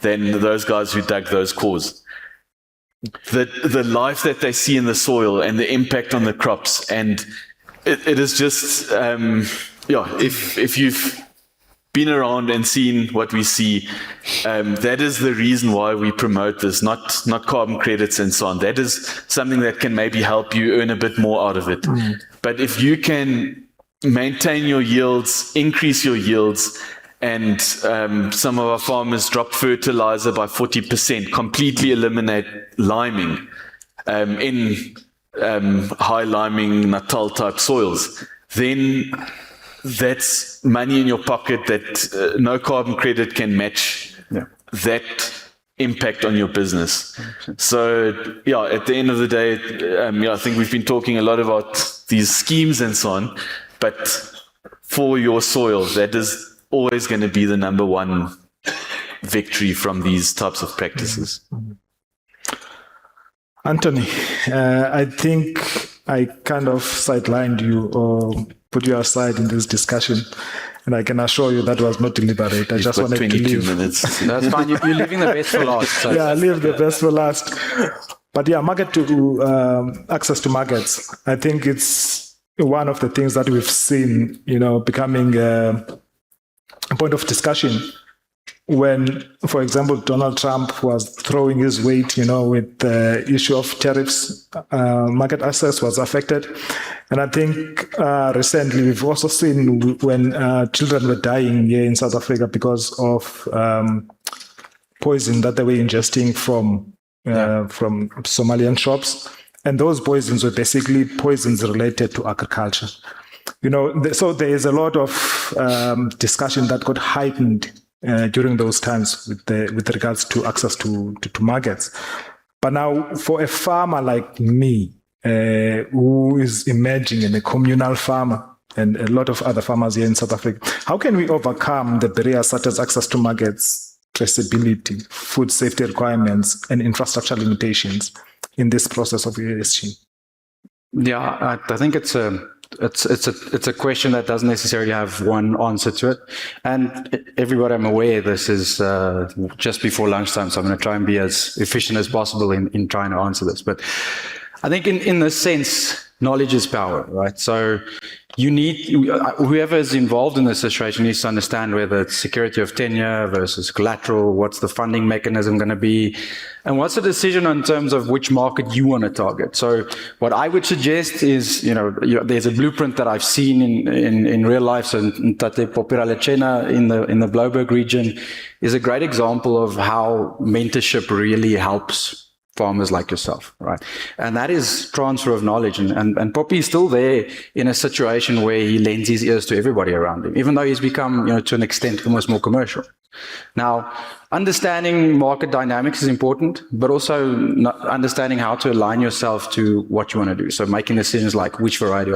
than those guys who dug those cores. The life that they see in the soil and the impact on the crops. And it is just, if you've been around and seen what we see, that is the reason why we promote this, not carbon credits and so on. That is something that can maybe help you earn a bit more out of it. But if you can maintain your yields, increase your yields, and some of our farmers drop fertilizer by 40%, completely eliminate liming in high liming Natal type soils, then that's money in your pocket that no carbon credit can match that impact on your business. So, at the end of the day, I think we've been talking a lot about these schemes and so on, but for your soil, that is always going to be the number one victory from these types of practices. Anthony, I think I kind of sidelined you or put you aside in this discussion, and I can assure you that was not deliberate. I just wanted to leave. Minutes. That's fine. You're leaving the best for last. So. Yeah, leave the best for last. But access to markets. I think it's one of the things that we've seen, becoming a point of discussion when, for example, Donald Trump was throwing his weight, with the issue of tariffs, market access was affected. And I think recently we've also seen when children were dying here in South Africa because of poison that they were ingesting from Somalian shops. And those poisons were basically poisons related to agriculture. So there is a lot of discussion that got heightened during those times with regards to access to markets. But now for a farmer like me, who is emerging and a communal farmer, and a lot of other farmers here in South Africa, how can we overcome the barriers such as access to markets, traceability, food safety requirements, and infrastructure limitations in this process of ESG? Yeah, I think it's a question that doesn't necessarily have one answer to it. And everybody, I'm aware this is just before lunchtime, so I'm going to try and be as efficient as possible in trying to answer this. But I think in this sense, knowledge is power, right? So you need, whoever is involved in this situation needs to understand whether it's security of tenure versus collateral, what's the funding mechanism going to be, and what's the decision in terms of which market you want to target. So what I would suggest is, there's a blueprint that I've seen in real life. So Tate Popiralechena in the Blouberg region is a great example of how mentorship really helps farmers like yourself, right? And that is transfer of knowledge. And Poppy is still there in a situation where he lends his ears to everybody around him, even though he's become, to an extent, almost more commercial. Now, understanding market dynamics is important, but also understanding how to align yourself to what you want to do. So making decisions like which variety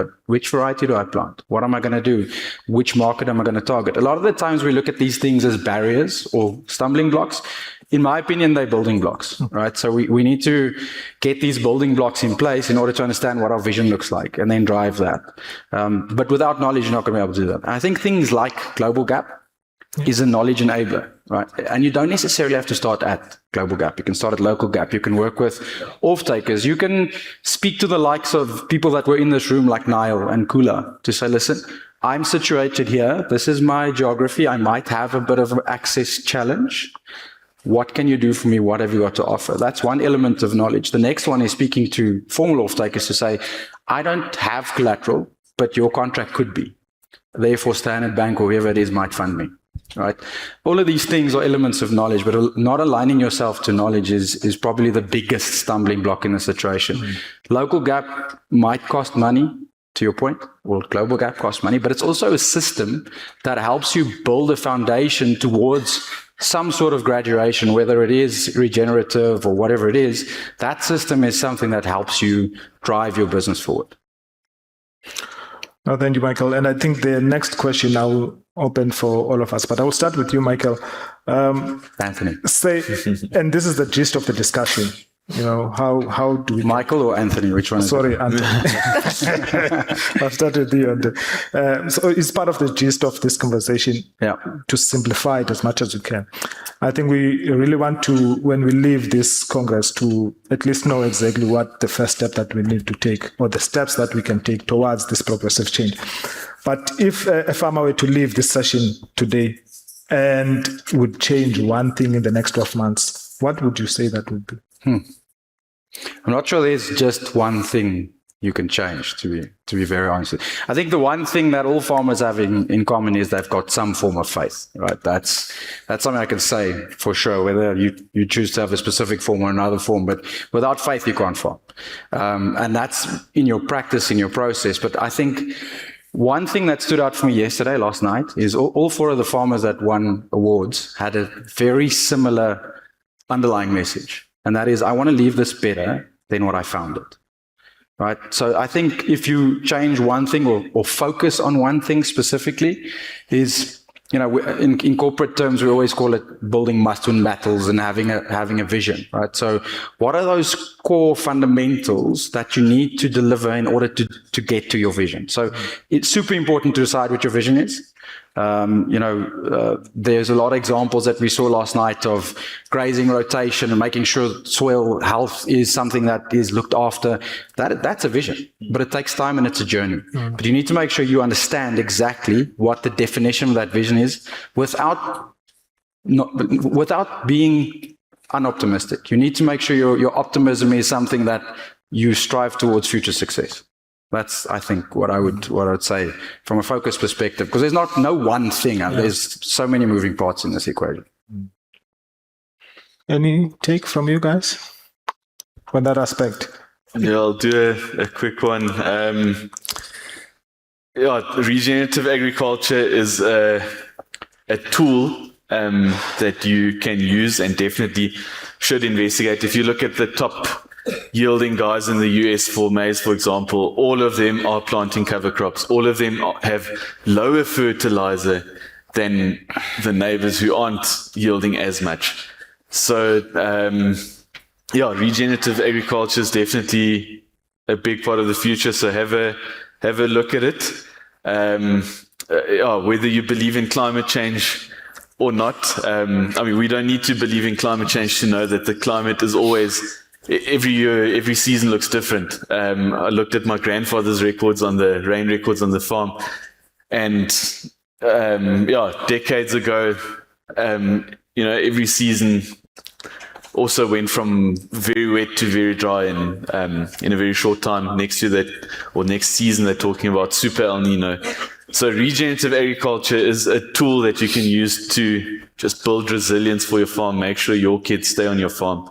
do I plant? What am I going to do? Which market am I going to target? A lot of the times we look at these things as barriers or stumbling blocks. In my opinion, they're building blocks, right? So we need to get these building blocks in place in order to understand what our vision looks like and then drive that. But without knowledge, you're not going to be able to do that. And I think things like Global Gap is a knowledge enabler. right? And you don't necessarily have to start at Global Gap. You can start at Local Gap. You can work with off-takers. You can speak to the likes of people that were in this room like Niall and Kula to say, listen, I'm situated here. This is my geography. I might have a bit of an access challenge. What can you do for me? What have you got to offer? That's one element of knowledge. The next one is speaking to formal off-takers to say, I don't have collateral, but your contract could be. Therefore, Standard Bank or whoever it is might fund me. Right? All of these things are elements of knowledge, but not aligning yourself to knowledge is probably the biggest stumbling block in the situation. Local Gap might cost money, to your point, or Global Gap costs money, but it's also a system that helps you build a foundation towards some sort of graduation, whether it is regenerative or whatever it is. That system is something that helps you drive your business forward. No, thank you, Michael. And I think the next question I will open for all of us, but I will start with you, Michael. Anthony. And this is the gist of the discussion. You know, how do we... Michael or Anthony? Which one? Sorry, Anthony. I'll start with you. So it's part of the gist of this conversation, to simplify it as much as we can. I think we really want to, when we leave this Congress, to at least know exactly what the first step that we need to take, or the steps that we can take towards this progressive change. But if a farmer were to leave this session today and would change one thing in the next 12 months, what would you say that would be? I'm not sure there's just one thing you can change, to be very honest. I think the one thing that all farmers have in common is they've got some form of faith, right? That's something I can say for sure, whether you choose to have a specific form or another form, but without faith, you can't farm. And that's in your practice, in your process. But I think one thing that stood out for me last night, is all four of the farmers that won awards had a very similar underlying message. And that is, I want to leave this better than what I found it. Right? So I think if you change one thing or focus on one thing specifically, is, you know, in corporate terms, we always call it building must-win battles and having a vision, right? So what are those core fundamentals that you need to deliver in order to get to your vision? So it's super important to decide what your vision is. There's a lot of examples that we saw last night of grazing rotation and making sure soil health is something that is looked after. That's a vision, but it takes time and it's a journey. But you need to make sure you understand exactly what the definition of that vision is without being unoptimistic. You need to make sure your optimism is something that you strive towards future success. That's, I think, what I would say from a focus perspective, because there's no one thing. There's so many moving parts in this equation. Any take from you guys on that aspect? Yeah, I'll do a quick one. Regenerative agriculture is a tool that you can use and definitely should investigate. If you look at the top yielding guys in the US for maize, for example, all of them are planting cover crops. All of them have lower fertilizer than the neighbors who aren't yielding as much. So, regenerative agriculture is definitely a big part of the future. So have a look at it. Whether you believe in climate change or not. We don't need to believe in climate change to know that the climate is always, every year, every season looks different. I looked at my grandfather's records on the rain records on the farm, and decades ago, every season also went from very wet to very dry in a very short time. Next season, they're talking about super El Nino. So regenerative agriculture is a tool that you can use to just build resilience for your farm, make sure your kids stay on your farm.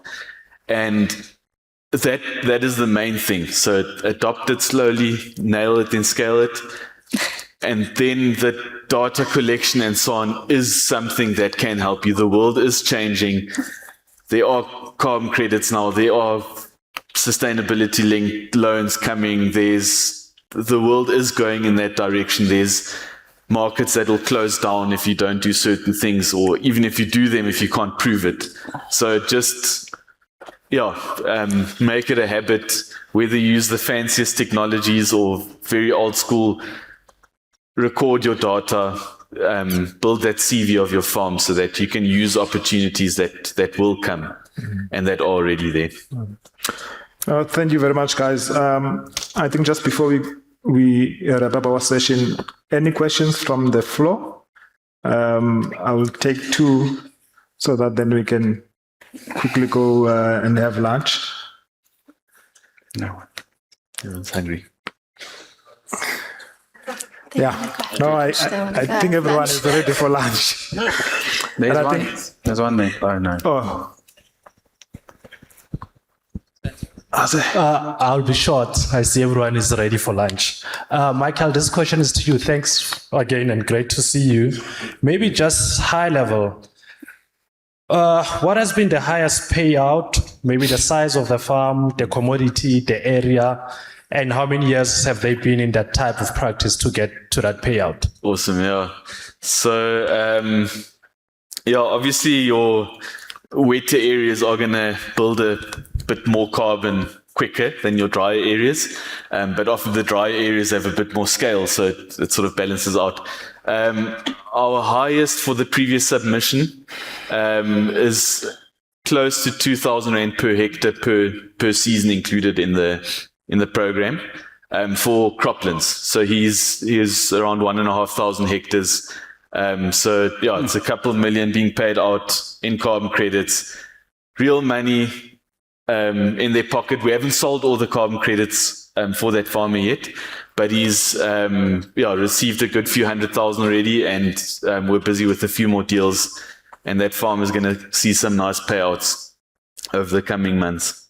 And that is the main thing. So adopt it slowly, nail it, then scale it. And then the data collection and so on is something that can help you. The world is changing. There are carbon credits now. There are sustainability linked loans coming. The world is going in that direction. There's markets that will close down if you don't do certain things, or even if you do them, if you can't prove it. So just, make it a habit, whether you use the fanciest technologies or very old school, record your data, build that CV of your farm so that you can use opportunities that will come and that are already there. Thank you very much, guys. I think just before we wrap up our session, any questions from the floor? I will take two so that then we can quickly go and have lunch. No, everyone's hungry. Yeah, no, I think everyone is ready for lunch. There's one there. Oh, no. Oh, I'll be short. I see everyone is ready for lunch. Michael, this question is to you. Thanks again and great to see you. Maybe just high level. What has been the highest payout? Maybe the size of the farm, the commodity, the area, and how many years have they been in that type of practice to get to that payout? Awesome, yeah. So, obviously your wetter areas are going to build a bit more carbon quicker than your dry areas, but often the dry areas have a bit more scale, so it sort of balances out. Our highest for the previous submission is close to 2,000 Rand per hectare per season included in the program for croplands. So he's around 1,500 hectares. So yeah, it's a couple of million being paid out in carbon credits, real money in their pocket. We haven't sold all the carbon credits for that farmer yet, but he's received a good few 100,000 already, and we're busy with a few more deals, and that farm is going to see some nice payouts over the coming months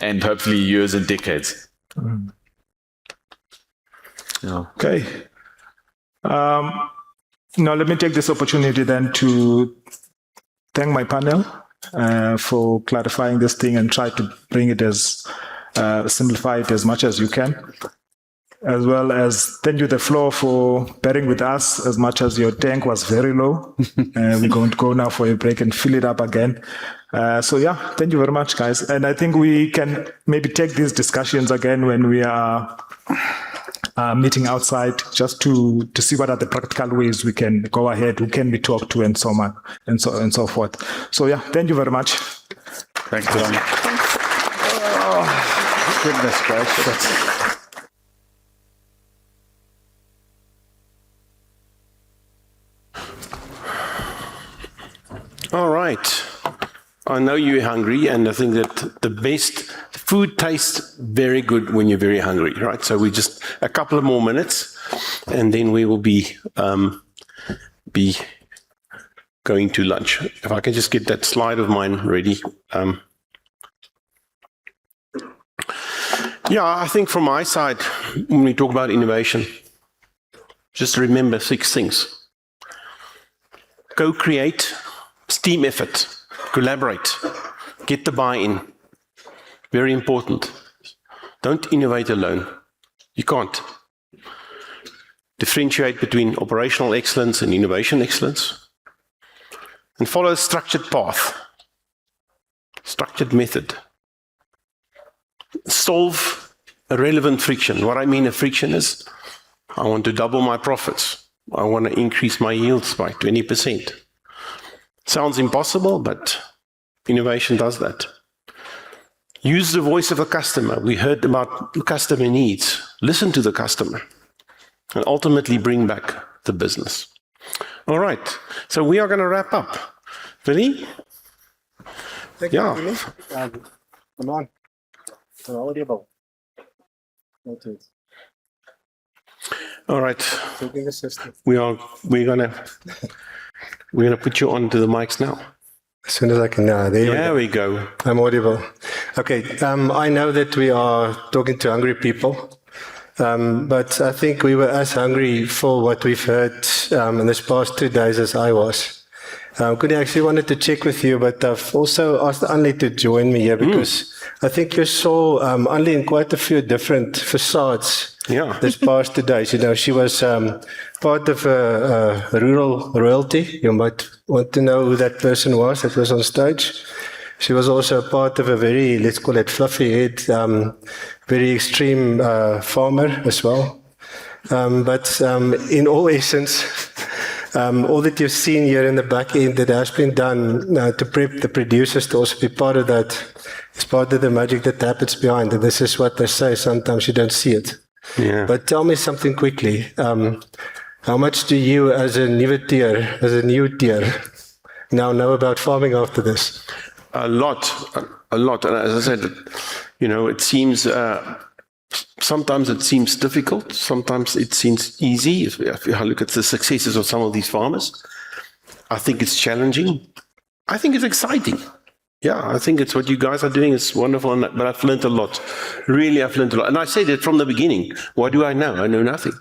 and hopefully years and decades. Yeah. okay. Now let me take this opportunity then to thank my panel for clarifying this thing and try to bring it as simplify it as much as you can, as well as thank you the floor for bearing with us as much as your tank was very low. We're going to go now for a break and fill it up again. So yeah, thank you very much, guys. And I think we can maybe take these discussions again when we are meeting outside, just to see what are the practical ways we can go ahead, who can we talk to, and so on and so forth. So yeah, thank you very much. Thanks, Don. Oh, goodness gracious. All right. I know you're hungry, and I think that the best food tastes very good when you're very hungry, right? So we just a couple of more minutes, and then we will be going to lunch. If I can just get that slide of mine ready. I think from my side, when we talk about innovation, just remember 6 things. Co-create, team effort, collaborate, get the buy-in. Very important. Don't innovate alone. You can't. Differentiate between operational excellence and innovation excellence. And follow a structured path, structured method. Solve a relevant friction. What I mean a friction is, I want to double my profits. I want to increase my yields by 20%. Sounds impossible, but innovation does that. Use the voice of the customer. We heard about customer needs. Listen to the customer and ultimately bring back the business. All right. So we are going to wrap up. Vinny? Thank you, Vinny. Come on. All right. We're gonna put you onto the mics now. As soon as I can. There we go. I'm audible. Okay. I know that we are talking to hungry people, but I think we were as hungry for what we've heard in this past 2 days as I was. Could I actually wanted to check with you, but I've also asked Anli to join me here because I think you saw Anli in quite a few different facades this past 2 days. You know, she was part of a rural royalty. You might want to know who that person was that was on stage. She was also part of a very, let's call it fluffy-head, very extreme farmer as well. But in all essence, All that you've seen here in the back end that has been done to prep the producers to also be part of that is part of the magic that happens behind. And this is what they say, sometimes you don't see it. Yeah. But tell me something quickly. How much do you as a new tier, now know about farming after this? A lot. And as I said, it seems, sometimes it seems difficult. Sometimes it seems easy. If I look at the successes of some of these farmers, I think it's challenging. I think it's exciting. Yeah, I think it's what you guys are doing is wonderful, but I've learned a lot. Really, I've learned a lot. And I said it from the beginning. What do I know? I know nothing.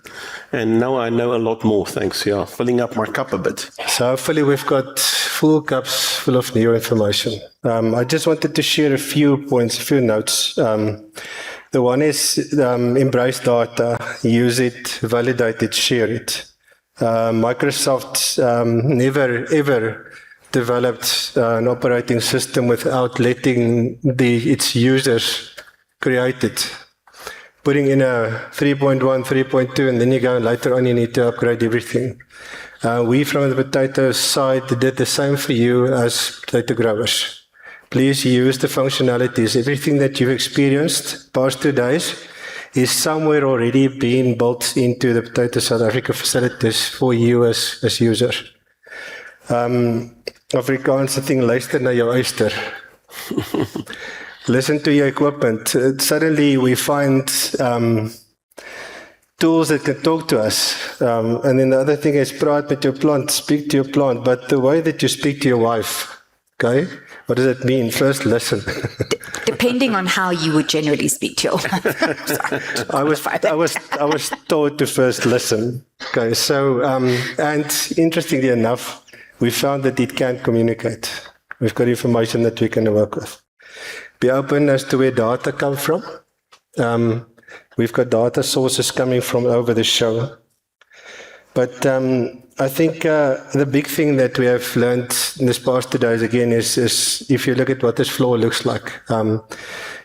And now I know a lot more, thanks. Yeah, filling up my cup a bit. So hopefully we've got full cups full of new information. I just wanted to share a few points, a few notes. The one is embrace data, use it, validate it, share it. Microsoft never, ever developed an operating system without letting its users create it. Putting in a 3.1, 3.2, and then you go later on, you need to upgrade everything. We from the potato side did the same for you as potato growers. Please use the functionalities. Everything that you've experienced past 2 days is somewhere already being built into the Potato South Africa facilities for you as users. Afrikaanse thing, luister na jou oyster. Listen to your equipment. Suddenly we find tools that can talk to us. And then the other thing is praat met jou plant, speak to your plant. But the way that you speak to your wife, okay? What does that mean? First, listen. Depending on how you would generally speak to your wife. I was taught to first listen. Okay, so, and interestingly enough, we found that it can communicate. We've got information that we can work with. Be open as to where data come from. We've got data sources coming from over the show. But I think the big thing that we have learned in this past 2 days again is if you look at what this floor looks like.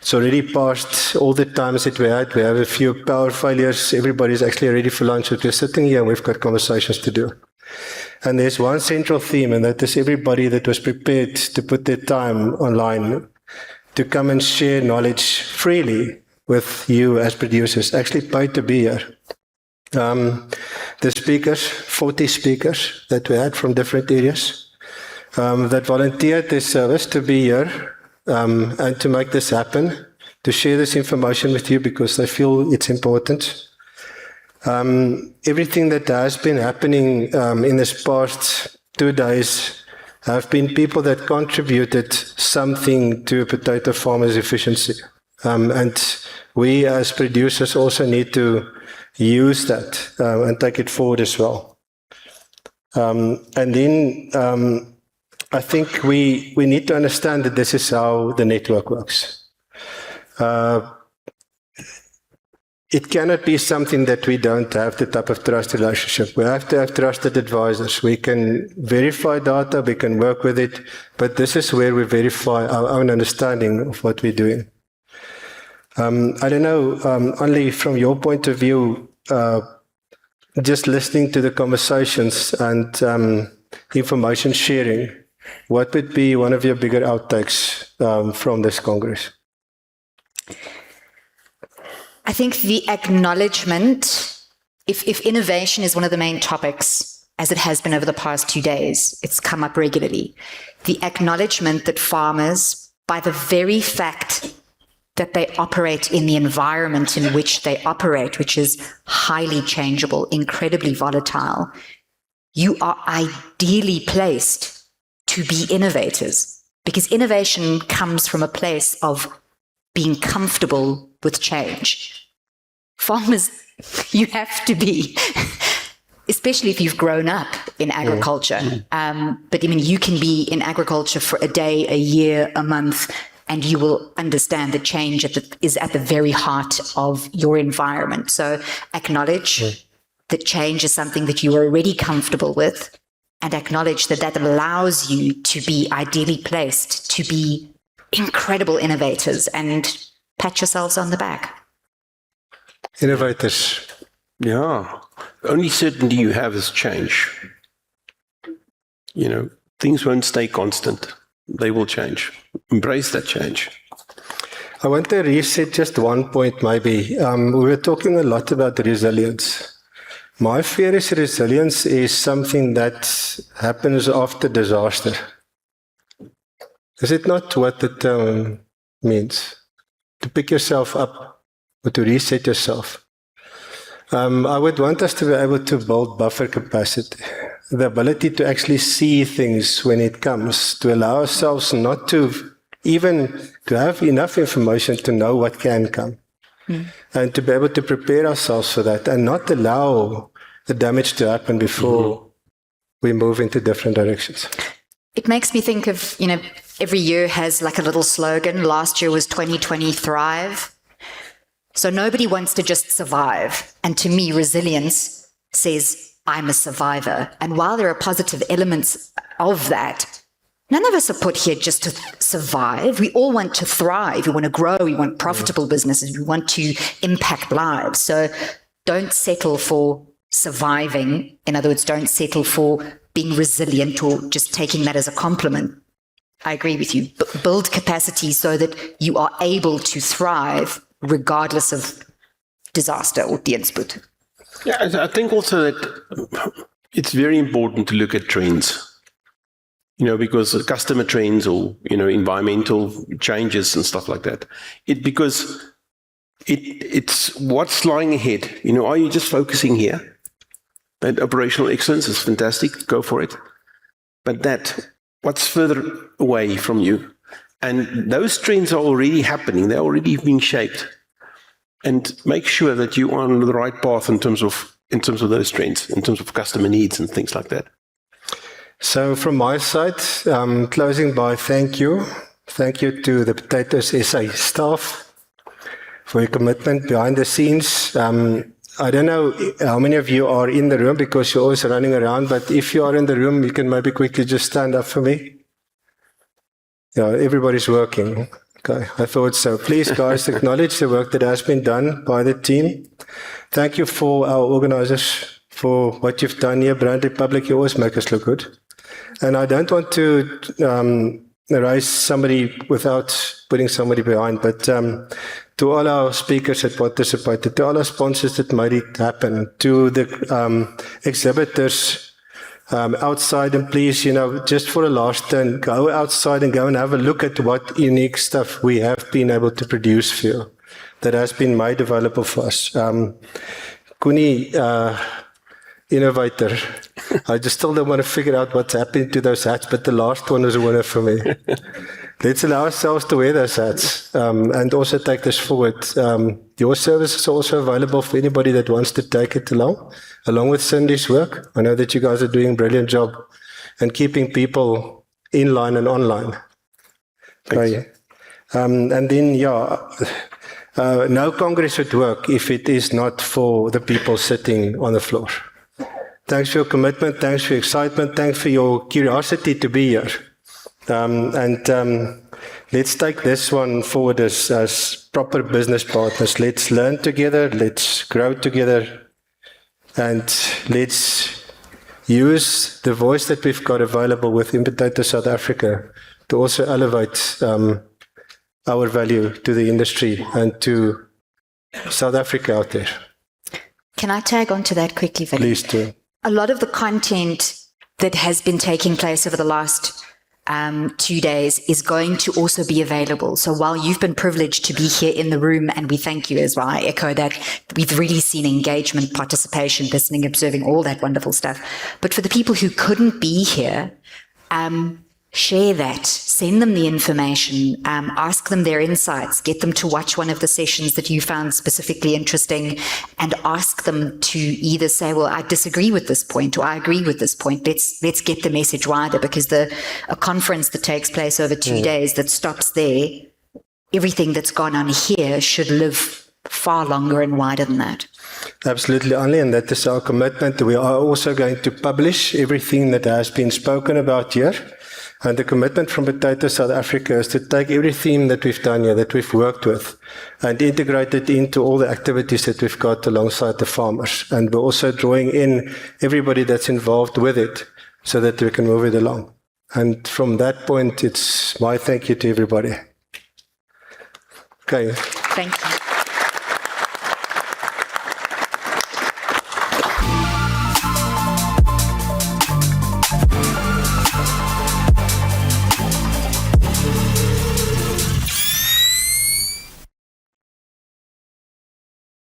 It's already past all the times that we had. We have a few power failures. Everybody's actually ready for lunch. But we're sitting here and we've got conversations to do. And there's one central theme, and that is everybody that was prepared to put their time online to come and share knowledge freely with you as producers, actually paid to be here. The speakers, 40 speakers that we had from different areas, that volunteered their service to be here and to make this happen, to share this information with you because they feel it's important. Everything that has been happening in this past 2 days have been people that contributed something to a potato farmer's efficiency. And we as producers also need to use that and take it forward as well. And then I think we need to understand that this is how the network works. It cannot be something that we don't have the type of trust relationship. We have to have trusted advisors. We can verify data, we can work with it, but this is where we verify our own understanding of what we're doing. I don't know, only from your point of view, just listening to the conversations and information sharing, what would be one of your bigger outtakes from this Congress? I think the acknowledgement, if innovation is one of the main topics, as it has been over the past 2 days, it's come up regularly. The acknowledgement that farmers, by the very fact that they operate in the environment in which they operate, which is highly changeable, incredibly volatile, you are ideally placed to be innovators, because innovation comes from a place of being comfortable with change. Farmers, you have to be, especially if you've grown up in agriculture. But I mean, you can be in agriculture for a day, a year, a month, and you will understand that change is at the very heart of your environment. So acknowledge that change is something that you are already comfortable with, and acknowledge that allows you to be ideally placed to be incredible innovators, and pat yourselves on the back. Innovators. Yeah. The only certainty you have is change. things won't stay constant. They will change. Embrace that change. I want to reset just one point maybe. We were talking a lot about resilience. My fear is resilience is something that happens after disaster. Is it not what the term means? To pick yourself up or to reset yourself. I would want us to be able to build buffer capacity, the ability to actually see things when it comes, to allow ourselves not to even to have enough information to know what can come, and to be able to prepare ourselves for that and not allow the damage to happen before we move into different directions. It makes me think of, every year has like a little slogan. Last year was 2020 Thrive. So nobody wants to just survive. And to me, resilience says, I'm a survivor. And while there are positive elements of that, none of us are put here just to survive. We all want to thrive. We want to grow. We want profitable businesses. We want to impact lives. So don't settle for surviving. In other words, don't settle for being resilient or just taking that as a compliment. I agree with you. Build capacity so that you are able to thrive regardless of disaster or dienspoed. Yeah, I think also that it's very important to look at trends, because customer trends or, environmental changes and stuff like that. Because it's what's lying ahead. Are you just focusing here? That operational excellence is fantastic. Go for it. But what's further away from you? And those trends are already happening. They're already being shaped. And make sure that you are on the right path in terms of those trends, in terms of customer needs and things like that. So from my side, closing by thank you. Thank you to the Potatoes SA staff for your commitment behind the scenes. I don't know how many of you are in the room because you're always running around, but if you are in the room, you can maybe quickly just stand up for me. Yeah, everybody's working. Okay, I thought so. Please, guys, acknowledge the work that has been done by the team. Thank you for our organizers for what you've done here. Brand Republic, you always make us look good. And I don't want to raise somebody without putting somebody behind, but to all our speakers that participated, to all our sponsors that made it happen, to the exhibitors outside, and please, just for a last turn, go outside and go and have a look at what unique stuff we have been able to produce for you that has been made available for us. Kuni, innovator. I just still don't want to figure out what's happening to those hats, but the last one was a winner for me. Let's allow ourselves to wear those hats and also take this forward. Your service is also available for anybody that wants to take it along with Cindy's work. I know that you guys are doing a brilliant job and keeping people in line and online. Okay. And then, no Congress would work if it is not for the people sitting on the floor. Thanks for your commitment. Thanks for your excitement. Thanks for your curiosity to be here. Let's take this one forward as proper business partners. Let's learn together. Let's grow together. And let's use the voice that we've got available within Potato South Africa to also elevate our value to the industry and to South Africa out there. Can I tag on to that quickly, Vali? Please do. A lot of the content that has been taking place over the last 2 days is going to also be available. So while you've been privileged to be here in the room, and we thank you as well, I echo that, we've really seen engagement, participation, listening, observing, all that wonderful stuff. But for the people who couldn't be here, share that, send them the information, ask them their insights, get them to watch one of the sessions that you found specifically interesting, and ask them to either say, well, I disagree with this point, or I agree with this point. Let's get the message wider, because a conference that takes place over 2 days that stops there, everything that's gone on here should live far longer and wider than that. Absolutely, Anli, and that is our commitment. We are also going to publish everything that has been spoken about here. And the commitment from Potato South Africa is to take everything that we've done here, that we've worked with, and integrate it into all the activities that we've got alongside the farmers. And we're also drawing in everybody that's involved with it so that we can move it along. And from that point, it's my thank you to everybody. Okay. Thank you.